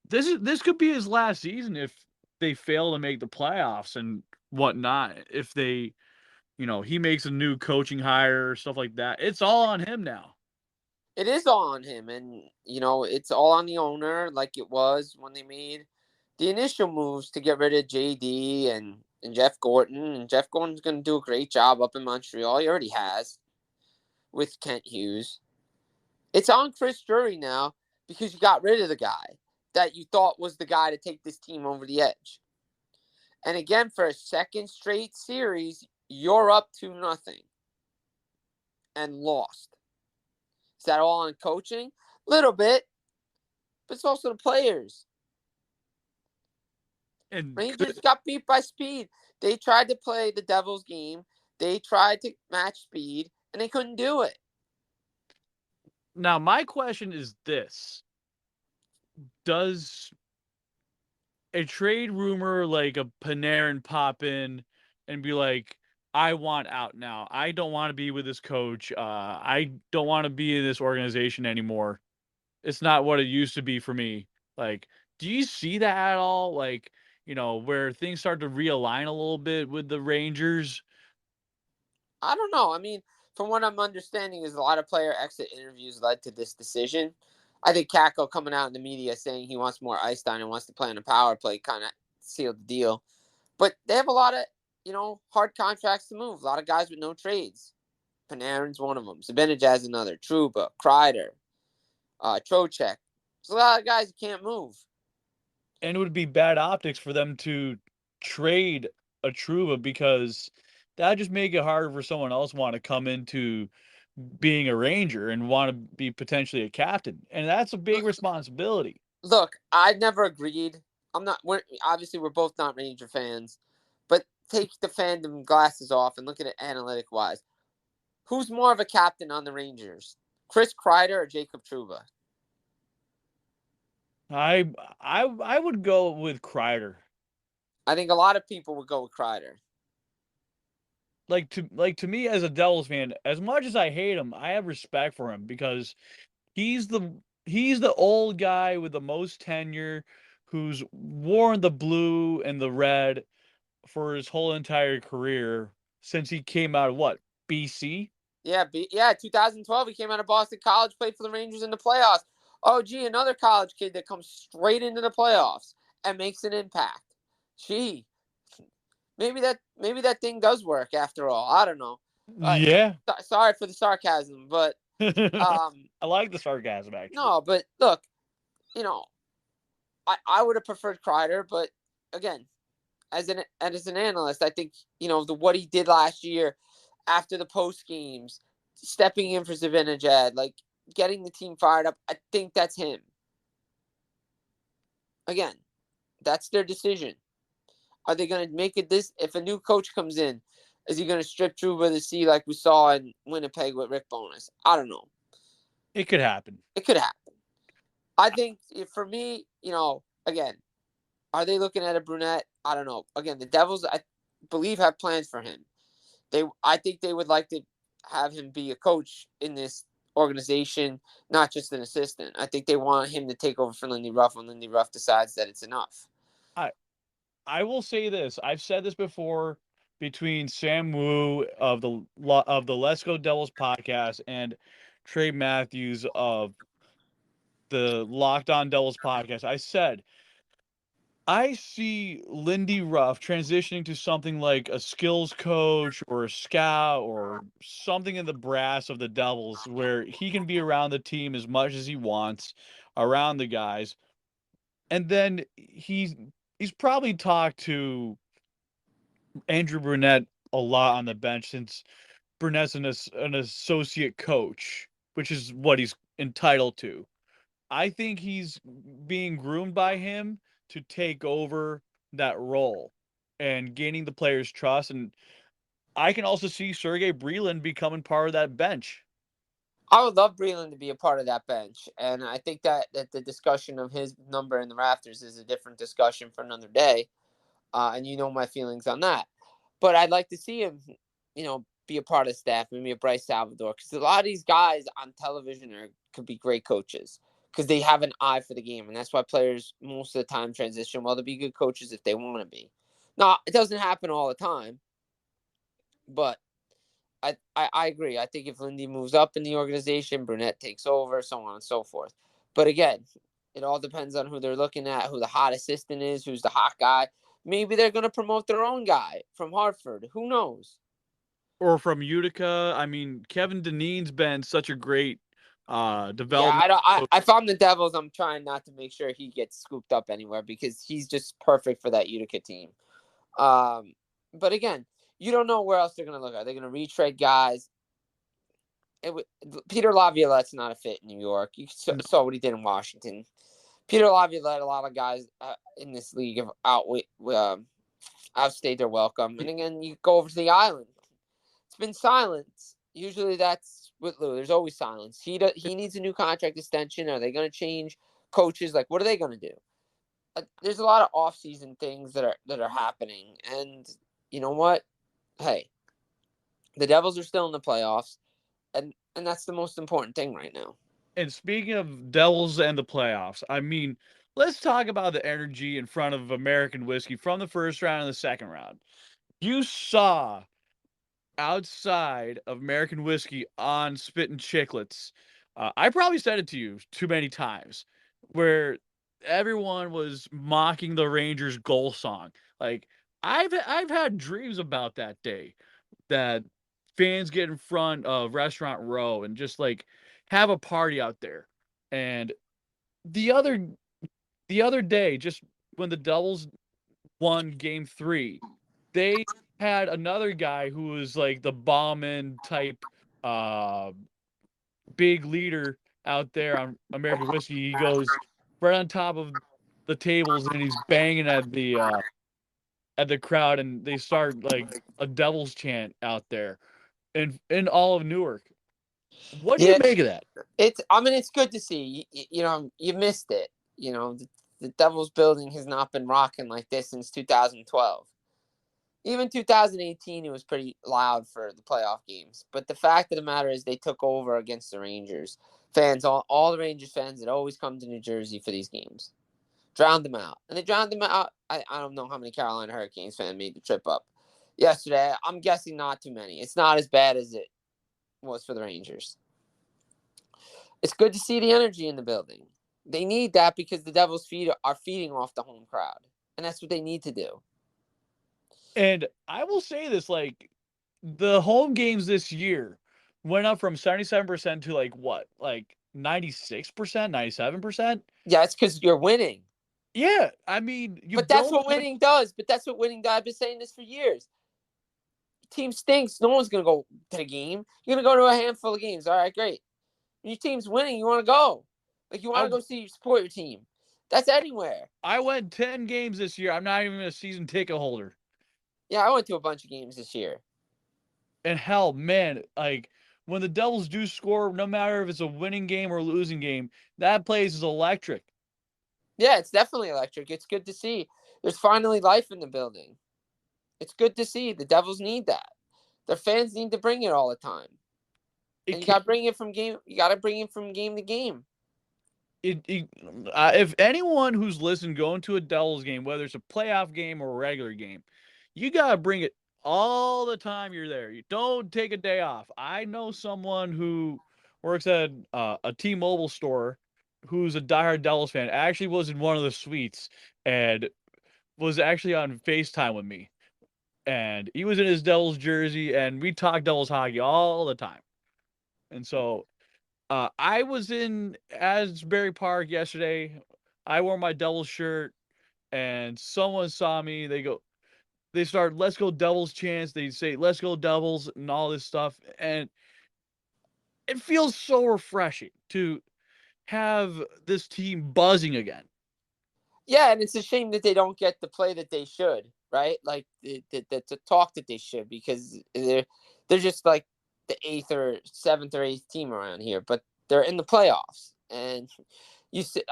this could be his last season if they fail to make the playoffs and whatnot. If they, he makes a new coaching hire, stuff like that. It's all on him now. It is all on him. And, it's all on the owner, like it was when they made the initial moves to get rid of JD and Jeff Gorton. And Jeff Gorton's going to do a great job up in Montreal. He already has with Kent Hughes. It's on Chris Drury now because you got rid of the guy that you thought was the guy to take this team over the edge. And again, for a second straight series, you're up 2-0 and lost. Is that all on coaching? Little bit, but it's also the players. And Rangers got beat by speed. They tried to play the Devils game. They tried to match speed, and they couldn't do it. Now, my question is this. Does a trade rumor like a Panarin pop in and be like, I want out now. I don't want to be with this coach. I don't want to be in this organization anymore. It's not what it used to be for me. Like, do you see that at all? Like, where things start to realign a little bit with the Rangers? I don't know. I mean, from what I'm understanding is a lot of player exit interviews led to this decision. I think Kako coming out in the media saying he wants more ice time and wants to play on a power play kind of sealed the deal. But they have a lot of, hard contracts to move. A lot of guys with no trades. Panarin's one of them. Zibanejad's another. Trouba, Kreider, Trocheck. There's a lot of guys who can't move. And it would be bad optics for them to trade a Trouba because that'd just make it harder for someone else want to come into being a Ranger and want to be potentially a captain. And that's a big responsibility. Look, I never agreed. Obviously we're both not Ranger fans, but take the fandom glasses off and look at it analytic wise. Who's more of a captain on the Rangers? Chris Kreider or Jacob Trouba? I would go with Kreider. I think a lot of people would go with Kreider. Like to me as a Devils fan, as much as I hate him, I have respect for him because he's the old guy with the most tenure who's worn the blue and the red for his whole entire career since he came out of what, BC? Yeah, 2012 he came out of Boston College, played for the Rangers in the playoffs. Oh, gee, another college kid that comes straight into the playoffs and makes an impact. Gee, maybe that thing does work after all. I don't know. Yeah. Sorry for the sarcasm, but I like the sarcasm actually. no, but look, I would have preferred Kreider, but again, as an analyst, I think what he did last year after the post games, stepping in for Zibanejad, like getting the team fired up. I think that's him. Again, that's their decision. Are they going to make it this? If a new coach comes in, is he going to strip Trouba the sea like we saw in Winnipeg with Rick Bowness? I don't know. It could happen. It could happen. I think for me, again, are they looking at a brunette? I don't know. Again, the Devils, I believe, have plans for him. I think they would like to have him be a coach in this organization, not just an assistant. I think they want him to take over for Lindy Ruff when Lindy Ruff decides that it's enough. I will say this. I've said this before between Sam Wu of the Let's Go Devils podcast and Trey Matthews of the Locked On Devils podcast. I said I see Lindy Ruff transitioning to something like a skills coach or a scout or something in the brass of the Devils where he can be around the team as much as he wants, around the guys. And then he's probably talked to Andrew Brunette a lot on the bench since Burnett's an associate coach, which is what he's entitled to. I think he's being groomed by him to take over that role and gaining the players' trust. And I can also see Sergey Breland becoming part of that bench. I would love Breland to be a part of that bench, and I think that the discussion of his number in the rafters is a different discussion for another day. And you know my feelings on that. But I'd like to see him, be a part of the staff, maybe a Bryce Salvador, because a lot of these guys on television could be great coaches because they have an eye for the game, and that's why players most of the time transition well to be good coaches if they want to be. Now, it doesn't happen all the time, but I agree. I think if Lindy moves up in the organization, Brunette takes over, so on and so forth. But again, it all depends on who they're looking at, who the hot assistant is, who's the hot guy. Maybe they're going to promote their own guy from Hartford. Who knows? Or from Utica. I mean, Kevin Dineen's been such a great Yeah, development coach. if I'm the Devils, I'm trying not to make sure he gets scooped up anywhere because he's just perfect for that Utica team. But again, you don't know where else they're going to look at. They're going to retread guys. Peter Laviolette's not a fit in New York. You saw what he did in Washington. Peter Laviolette, a lot of guys in this league have outstayed their welcome. And again, you go over to the island. It's been silence. Usually that's with Lou. There's always silence. He needs a new contract extension. Are they going to change coaches? Like, what are they going to do? There's a lot of off-season things that are happening. And you know what? Hey, the Devils are still in the playoffs. And that's the most important thing right now. And speaking of Devils and the playoffs, I mean, let's talk about the energy in front of American whiskey from the first round and the second round. You saw outside of American whiskey on Spittin' Chicklets. I probably said it to you too many times, where everyone was mocking the Rangers goal song. Like I've had dreams about that day that fans get in front of Restaurant Row and just like have a party out there. And the other the other day, just when the Devils won Game 3, they had another guy who was like the Bauman type, uh, big leader out there on American whiskey. He goes right on top of the tables and he's banging at the crowd, and they start like a Devils chant out there in all of Newark. What do you Yeah, make of that? it's good to see. You missed it. The Devils building has not been rocking like this since 2012. Even 2018, it was pretty loud for the playoff games. But the fact of the matter is, they took over against the Rangers. Fans, all the Rangers fans that always come to New Jersey for these games, drowned them out. And they drowned them out. I don't know how many Carolina Hurricanes fans made the trip up yesterday. I'm guessing not too many. It's not as bad as it was for the Rangers. It's good to see the energy in the building. They need that because the Devils are feeding off the home crowd. And that's what they need to do. And I will say this, like the home games this year went up from 77% to like what? Like 96%, 97%? Yeah, it's because you're winning. Yeah, I mean, you But that's don't what winning does. I've been saying this for years. Team stinks. No one's going to go to the game. You're going to go to a handful of games. All right, great. When your team's winning, you want to go. Like, you want to go support your team. That's anywhere. I went 10 games this year. I'm not even a season ticket holder. Yeah, I went to a bunch of games this year. And hell, man, like when the Devils do score, no matter if it's a winning game or a losing game, that place is electric. Yeah, it's definitely electric. It's good to see. There's finally life in the building. It's good to see. The Devils need that. Their fans need to bring it all the time. And you got to bring it from game. You got to bring it from game to game. If anyone who's listened going to a Devils game, whether it's a playoff game or a regular game, you gotta bring it all the time you're there. You don't take a day off. I know someone who works at a T-Mobile store who's a diehard Devils fan. Actually, was in one of the suites, and was actually on FaceTime with me, and he was in his Devils jersey, and we talk Devils hockey all the time. And so I was in Asbury Park yesterday. I wore my Devils shirt, and someone saw me. They start, "Let's go Devils" chants. They say, "Let's go Devils" and all this stuff. And it feels so refreshing to have this team buzzing again. Yeah, and it's a shame that they don't get the play that they should, right? Like the talk that they should, because they're just like the 7th or 8th team around here, but they're in the playoffs. And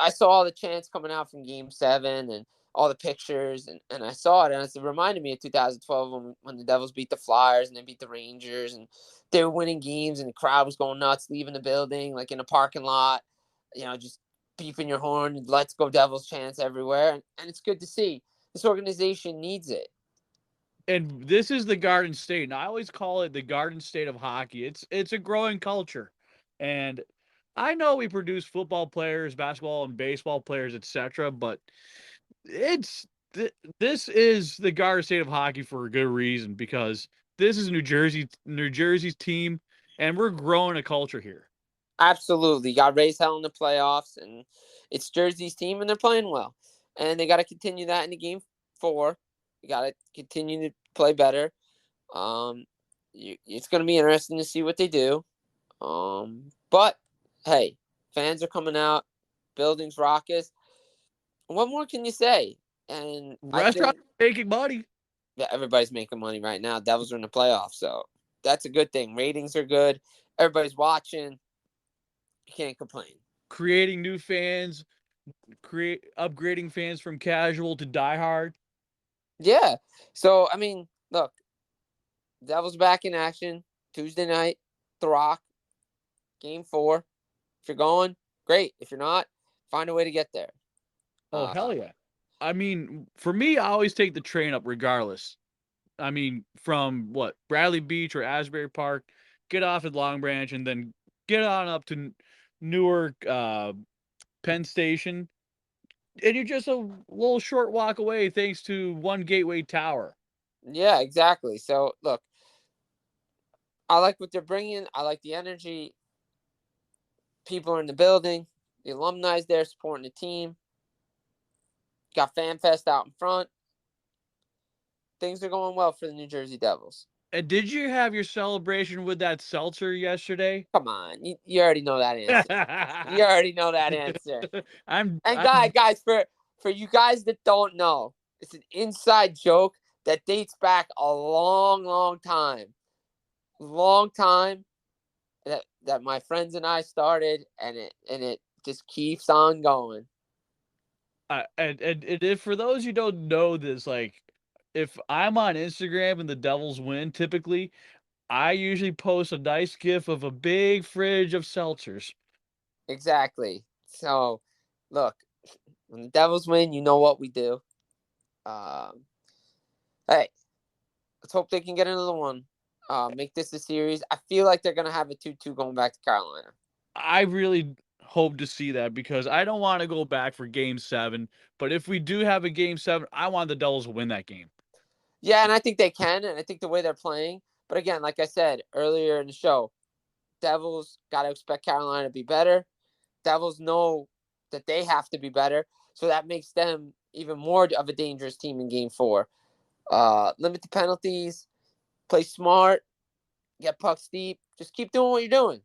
I saw all the chants coming out from Game 7 and all the pictures, and I saw it, and it reminded me of 2012 when the Devils beat the Flyers and they beat the Rangers, and they were winning games, and the crowd was going nuts, leaving the building, like in a parking lot, just beeping your horn, "Let's go Devils" chants everywhere, and it's good to see. This organization needs it. And this is the Garden State. And I always call it the Garden State of hockey. It's a growing culture. And I know we produce football players, basketball and baseball players, etc., but it's this is the Garden State of hockey for a good reason, because this is New Jersey's team, and we're growing a culture here. Absolutely. Got raised hell in the playoffs, and it's Jersey's team, and they're playing well. And they got to continue that into Game 4. You got to continue to play better. It's going to be interesting to see what they do. But, hey, fans are coming out. Buildings raucous. What more can you say? And I think Restaurants making money. everybody's making money right now. Devils are in the playoffs, so that's a good thing. Ratings are good. Everybody's watching. You can't complain. Creating new fans, upgrading fans from casual to diehard. Yeah. So, I mean, look, Devils back in action Tuesday night, The Rock, Game 4. If you're going, great. If you're not, find a way to get there. Oh, hell yeah. I mean, for me, I always take the train up regardless. I mean, from what, Bradley Beach or Asbury Park, get off at Long Branch, and then get on up to Newark, Penn Station, and you're just a little short walk away thanks to One Gateway Tower. Yeah, exactly. So, look, I like what they're bringing. I like the energy. People are in the building. The alumni's there supporting the team. Got Fan Fest out in front. Things are going well for the New Jersey Devils. And did you have your celebration with that seltzer yesterday? Come on, you already know that answer. You already know that answer. I'm And guys, for you guys that don't know, it's an inside joke that dates back a long, long time that my friends and I started, and it just keeps on going. and if for those who don't know this, like, if I'm on Instagram and the Devils win, typically I usually post a nice gif of a big fridge of seltzers. Exactly. So, look, when the Devils win, you know what we do. Um, hey, let's hope they can get another one. Make this a series. I feel like they're gonna have a 2-2 going back to Carolina. I really hope to see that, because I don't want to go back for Game 7. But if we do have a Game 7, I want the Devils to win that game. Yeah, and I think they can, and I think the way they're playing. But again, like I said earlier in the show, Devils got to expect Carolina to be better. Devils know that they have to be better, so that makes them even more of a dangerous team in Game 4. Limit the penalties, play smart, get pucks deep, just keep doing what you're doing.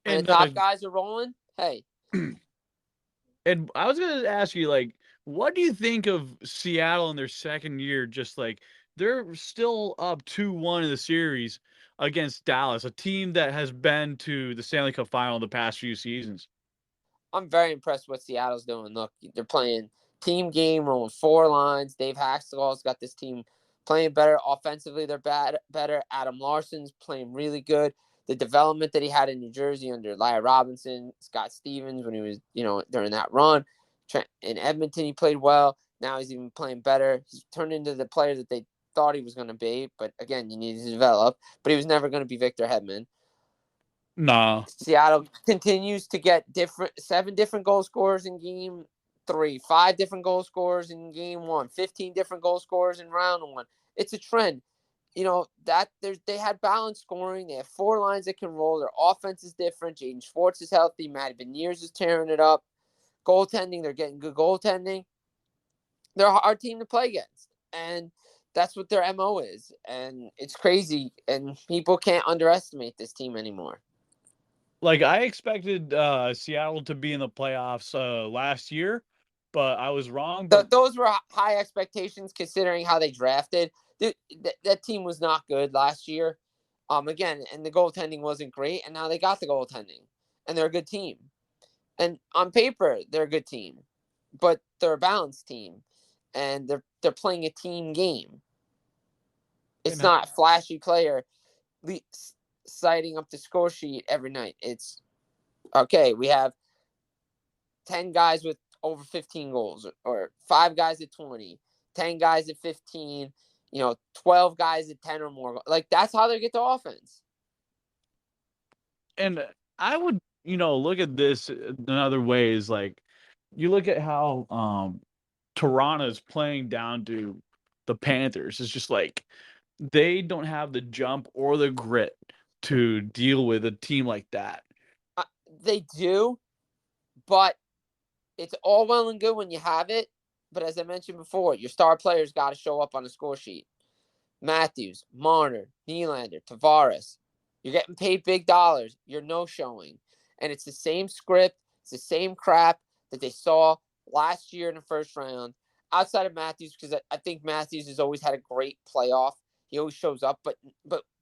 And the And top guys are rolling. Hey, and I was gonna ask you, like, what do you think of Seattle in their second year? Just like, they're still up 2-1 in the series against Dallas, a team that has been to the Stanley Cup final in the past few seasons. I'm very impressed with what Seattle's doing. Look, they're playing team game, rolling 4 lines. Dave Haxtell's got this team playing better offensively. They're better. Adam Larson's playing really good. The development that he had in New Jersey under Lyle Robinson, Scott Stevens when he was, during that run. In Edmonton, he played well. Now he's even playing better. He's turned into the player that they thought he was going to be. But again, you need to develop. But he was never going to be Victor Hedman. Nah. Seattle continues to get 7 different goal scorers in game 3, 5 different goal scorers in game 1, 15 different goal scorers in round 1. It's a trend. That they had balanced scoring. They have 4 lines that can roll. Their offense is different. Jaden Schwartz is healthy. Matty Beniers is tearing it up. Goaltending, they're getting good goaltending. They're a hard team to play against, and that's what their MO is. And it's crazy, and people can't underestimate this team anymore. Like, I expected Seattle to be in the playoffs last year, but I was wrong. But those were high expectations considering how they drafted. That team was not good last year. Again, and the goaltending wasn't great, and now they got the goaltending, and they're a good team. And on paper, they're a good team, but they're a balanced team, and they're playing a team game. It's not a flashy player citing up the score sheet every night. It's okay. We have 10 guys with over 15 goals, or 5 guys at 20, 10 guys at 15. 12 guys at 10 or more. Like, that's how they get the offense. And I would, look at this in other ways. Like, you look at how Toronto's playing down to the Panthers. It's just like they don't have the jump or the grit to deal with a team like that. They do, but it's all well and good when you have it. But as I mentioned before, your star players got to show up on the score sheet. Matthews, Marner, Nylander, Tavares. You're getting paid big dollars. You're no-showing. And it's the same script. It's the same crap that they saw last year in the first round. Outside of Matthews, because I think Matthews has always had a great playoff. He always shows up, but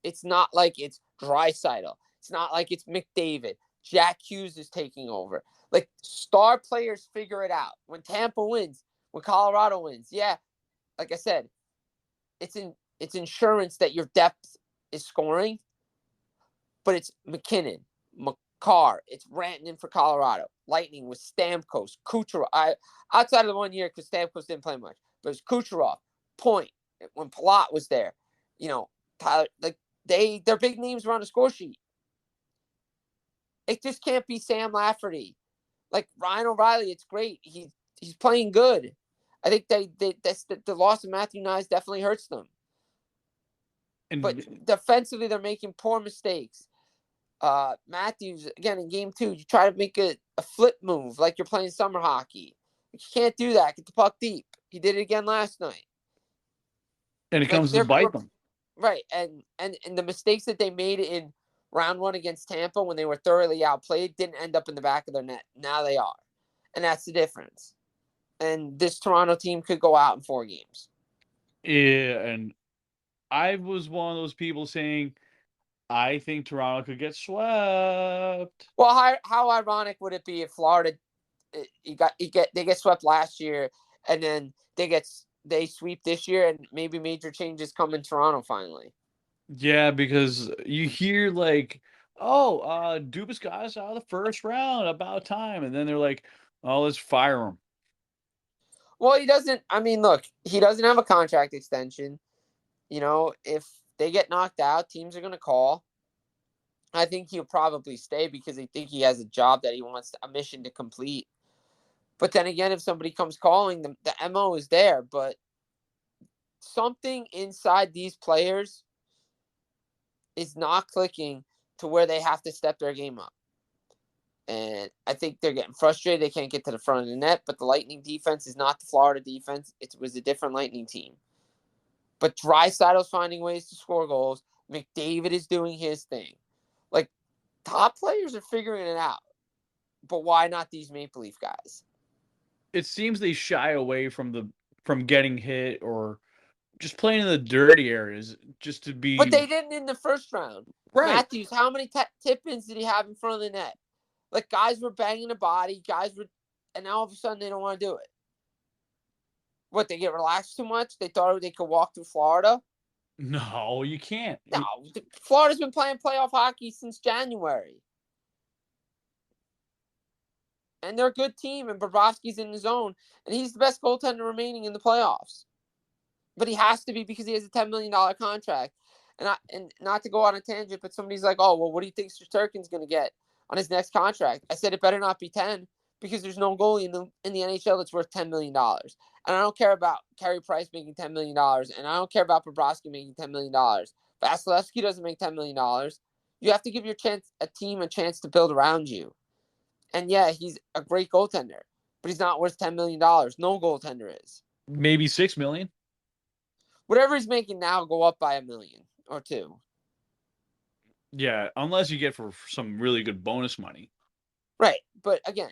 it's not like it's Draisaitl. It's not like it's McDavid. Jack Hughes is taking over. Like, star players figure it out. When Tampa wins, when Colorado wins, yeah, like I said, it's insurance that your depth is scoring, but it's McKinnon, Makar, it's Rantanen for Colorado, Lightning with Stamkos, Kucherov. Outside of the 1 year, because Stamkos didn't play much, but it's Kucherov, Point, when Palat was there, Tyler, like, their big names were on the score sheet. It just can't be Sam Lafferty. Like, Ryan O'Reilly, it's great. He's playing good. I think the loss of Matthew Nyes definitely hurts them. But defensively, they're making poor mistakes. Matthews, again, in game 2, you try to make a flip move like you're playing summer hockey. You can't do that. Get the puck deep. He did it again last night. And it comes to bite them. Right. And the mistakes that they made in round 1 against Tampa when they were thoroughly outplayed didn't end up in the back of their net. Now they are. And that's the difference. And this Toronto team could go out in 4 games. Yeah, and I was one of those people saying, I think Toronto could get swept. Well, how ironic would it be if Florida they get swept last year, and then they sweep this year, and maybe major changes come in Toronto finally? Yeah, because you hear like, Dubas got us out of the first round, about time, and then they're like, oh, let's fire him. Well, he doesn't. I mean, look, he doesn't have a contract extension. If they get knocked out, teams are going to call. I think he'll probably stay because they think he has a job that he wants, a mission to complete. But then again, if somebody comes calling, the MO is there. But something inside these players is not clicking to where they have to step their game up. And I think they're getting frustrated. They can't get to the front of the net. But the Lightning defense is not the Florida defense. It was a different Lightning team. But Draisaitl's finding ways to score goals. McDavid is doing his thing. Like, top players are figuring it out. But why not these Maple Leaf guys? It seems they shy away from getting hit or just playing in the dirty areas just to be. But they didn't in the first round. Right. Matthews, how many tip-ins did he have in front of the net? Like, guys were banging the body. And now all of a sudden they don't want to do it. What, they get relaxed too much? They thought they could walk through Florida? No, you can't. No, Florida's been playing playoff hockey since January. And they're a good team, and Bobrovsky's in his zone, and he's the best goaltender remaining in the playoffs. But he has to be because he has a $10 million contract. And not to go on a tangent, but somebody's like, oh, well, what do you think Shesterkin's going to get on his next contract? I said it better not be 10 because there's no goalie in the NHL that's worth $10 million. And I don't care about Carey Price making $10 million, and I don't care about Bobrovsky making $10 million. Vasilevsky doesn't make $10 million. You have to give a team a chance to build around you. And yeah, he's a great goaltender, but he's not worth $10 million. No goaltender is. Maybe $6 million. Whatever he's making now, go up by $1 million or $2 million. Yeah, unless you get for some really good bonus money. Right, but again,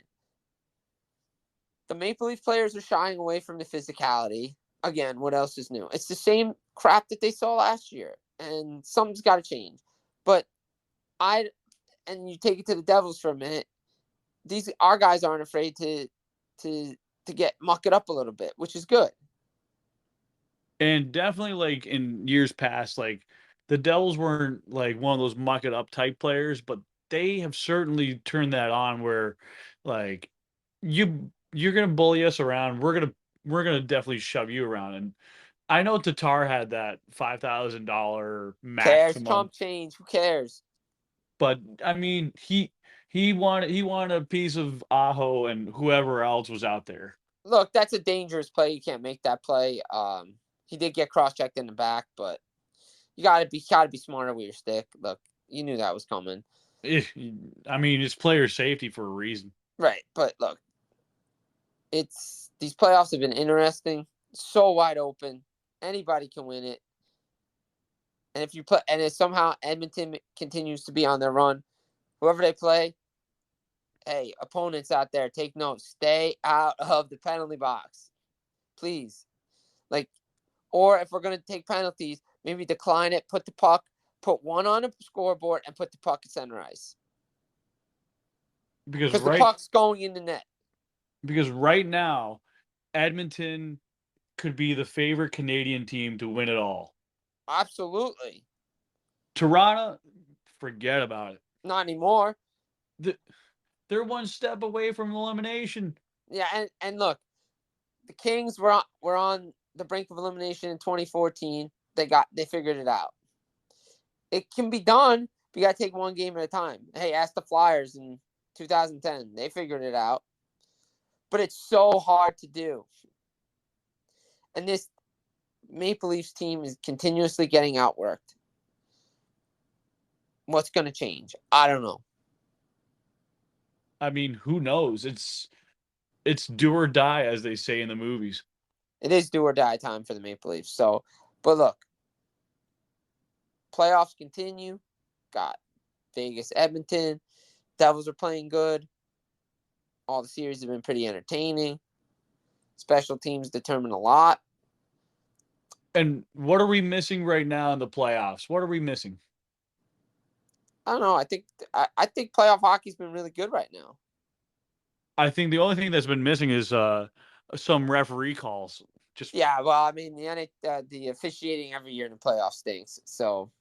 the Maple Leaf players are shying away from the physicality. Again, what else is new? It's the same crap that they saw last year, and something's got to change. But and you take it to the Devils for a minute. Our guys aren't afraid to muck it up a little bit, which is good. And definitely, like in years past, like the Devils weren't like one of those muck it up type players, but they have certainly turned that on where, like, you're gonna bully us around, we're gonna definitely shove you around. And I know Tatar had that $5,000 Cares? maximum, Trump change. Who cares? but I mean he wanted a piece of Aho and whoever else was out there. Look, that's a dangerous play. You can't make that play. He did get cross-checked in the back, but you gotta be smarter with your stick. Look, you knew that was coming. I mean, it's player safety for a reason. Right, but look, these playoffs have been interesting. So wide open, anybody can win it. And if somehow Edmonton continues to be on their run, whoever they play, hey, opponents out there, take note. Stay out of the penalty box, please. Or if we're going to take penalties, maybe decline it, put one on the scoreboard, and put the puck at center ice. Because the puck's going in the net. Because right now, Edmonton could be the favorite Canadian team to win it all. Absolutely. Toronto, forget about it. Not anymore. They're one step away from elimination. Yeah, and look, the Kings were on the brink of elimination in 2014. They figured it out. It can be done, but you got to take one game at a time. Hey, ask the Flyers in 2010. They figured it out. But it's so hard to do. And this Maple Leafs team is continuously getting outworked. What's going to change? I don't know. I mean, who knows? It's do or die, as they say in the movies. It is do or die time for the Maple Leafs. So, but look, playoffs continue. Got Vegas, Edmonton. Devils are playing good. All the series have been pretty entertaining. Special teams determine a lot. And what are we missing right now in the playoffs? What are we missing? I don't know. I think playoff hockey's been really good right now. I think the only thing that's been missing is some referee calls. Yeah, well, I mean, the officiating every year in the playoffs stinks, so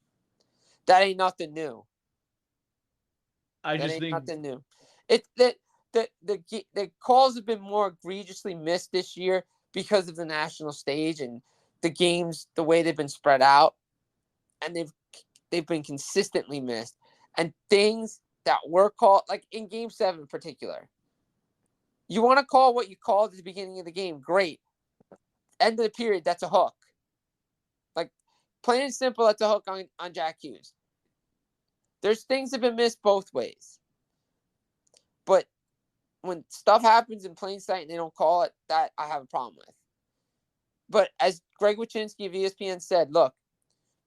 that ain't nothing new. Nothing new. The calls have been more egregiously missed this year because of the national stage and the games, the way they've been spread out, and they've been consistently missed. And things that were called, like in Game 7 in particular, you want to call what you called at the beginning of the game, great. End of the period, that's a hook. Like, plain and simple, that's a hook on Jack Hughes. There's things that have been missed both ways. But when stuff happens in plain sight and they don't call it, that I have a problem with. But as Greg Wyshynski of ESPN said, look,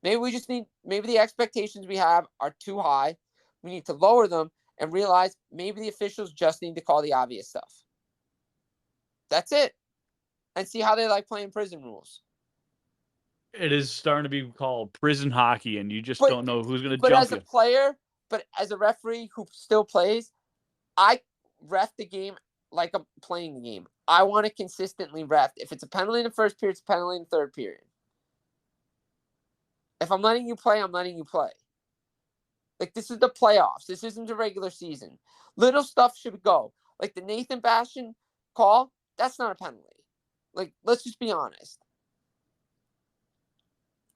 maybe the expectations we have are too high. We need to lower them and realize maybe the officials just need to call the obvious stuff. That's it. And see how they like playing prison rules. It is starting to be called prison hockey, and you just don't know who's going to jump you. But as a referee who still plays, I ref the game like I'm playing the game. I want to consistently ref. If it's a penalty in the first period, it's a penalty in the third period. If I'm letting you play, I'm letting you play. Like, this is the playoffs. This isn't the regular season. Little stuff should go. Like the Nathan Bastian call, that's not a penalty. Like, let's just be honest.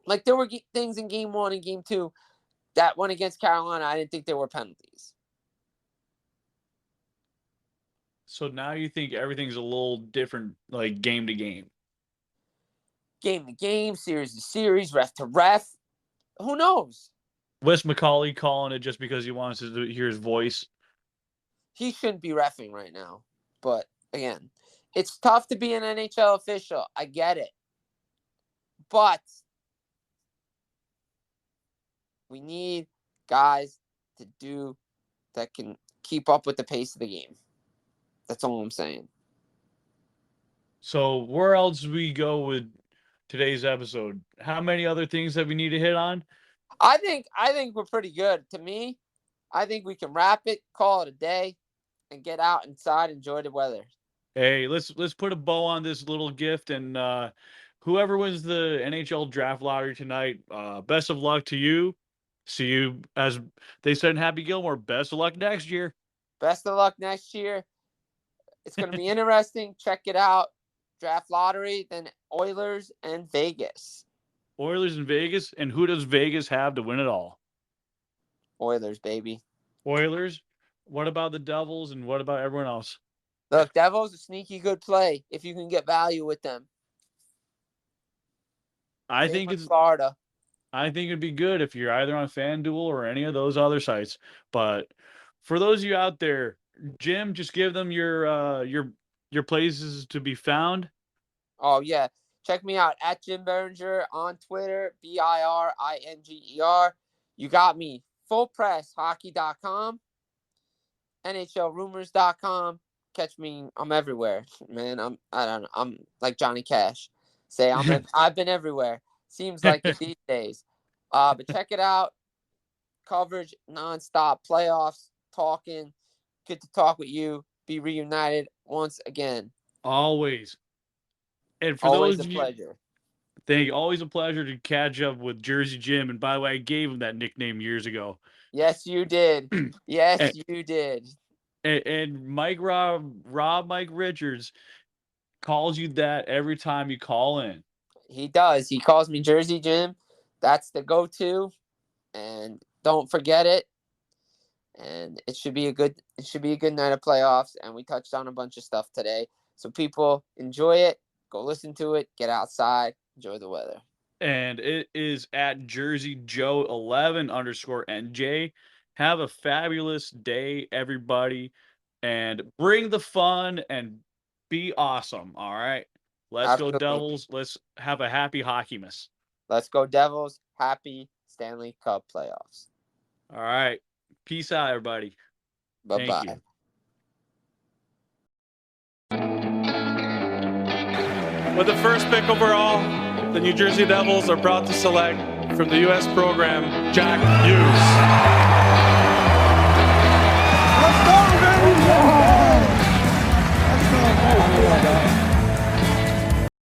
Like, there were things in Game 1 and Game 2 that went against Carolina. I didn't think there were penalties. So now you think everything's a little different, like game to game. Game to game, series to series, ref to ref. Who knows? Wes McCauley calling it just because he wants to hear his voice. He shouldn't be reffing right now. But again, it's tough to be an NHL official. I get it. But we need guys to do that can keep up with the pace of the game. That's all I'm saying. So where else do we go with today's episode? How many other things that we need to hit on? I think we're pretty good. To me, I think we can wrap it, call it a day, and get out inside, enjoy the weather. Hey, let's put a bow on this little gift, and whoever wins the NHL Draft Lottery tonight, best of luck to you. See you, as they said in Happy Gilmore, best of luck next year. Best of luck next year. It's going to be interesting. Check it out. Draft Lottery, then Oilers and Vegas. Oilers and Vegas, and who does Vegas have to win it all? Oilers, baby. Oilers? What about the Devils, and what about everyone else? Look, Devils, a sneaky good play if you can get value with them. I think it's Florida. I think it'd be good if you're either on FanDuel or any of those other sites. But for those of you out there, Jim, just give them your places to be found. Oh yeah, check me out at Jim Beringer on Twitter, BIRINGER. You got me. FullPressHockey.com, NHLRumors.com. Catch me. I'm everywhere, man. I don't know. I'm like Johnny Cash. I've been everywhere. Seems like it these days. But check it out. Coverage nonstop. Playoffs. Talking. Good to talk with you. Be reunited once again. Always. And for always those a pleasure. Always a pleasure to catch up with Jersey Jim. And by the way, I gave him that nickname years ago. Yes, you did. Yes, you did. And Mike Richards calls you that every time you call in. He does. He calls me Jersey Jim. That's the go-to, and don't forget it. And it should be a good night of playoffs. And we touched on a bunch of stuff today, so people enjoy it. Go listen to it. Get outside. Enjoy the weather. And it is at JerseyJoe11_NJ. Have a fabulous day, everybody, and bring the fun and be awesome. All right. Let's Absolutely. go Devils. Let's have a happy hockeymas. Let's go Devils. Happy Stanley Cup playoffs. All right. Peace out, everybody. Bye-bye. With the first pick overall, the New Jersey Devils are proud to select from the U.S. program, Jack Hughes. Let's go, baby!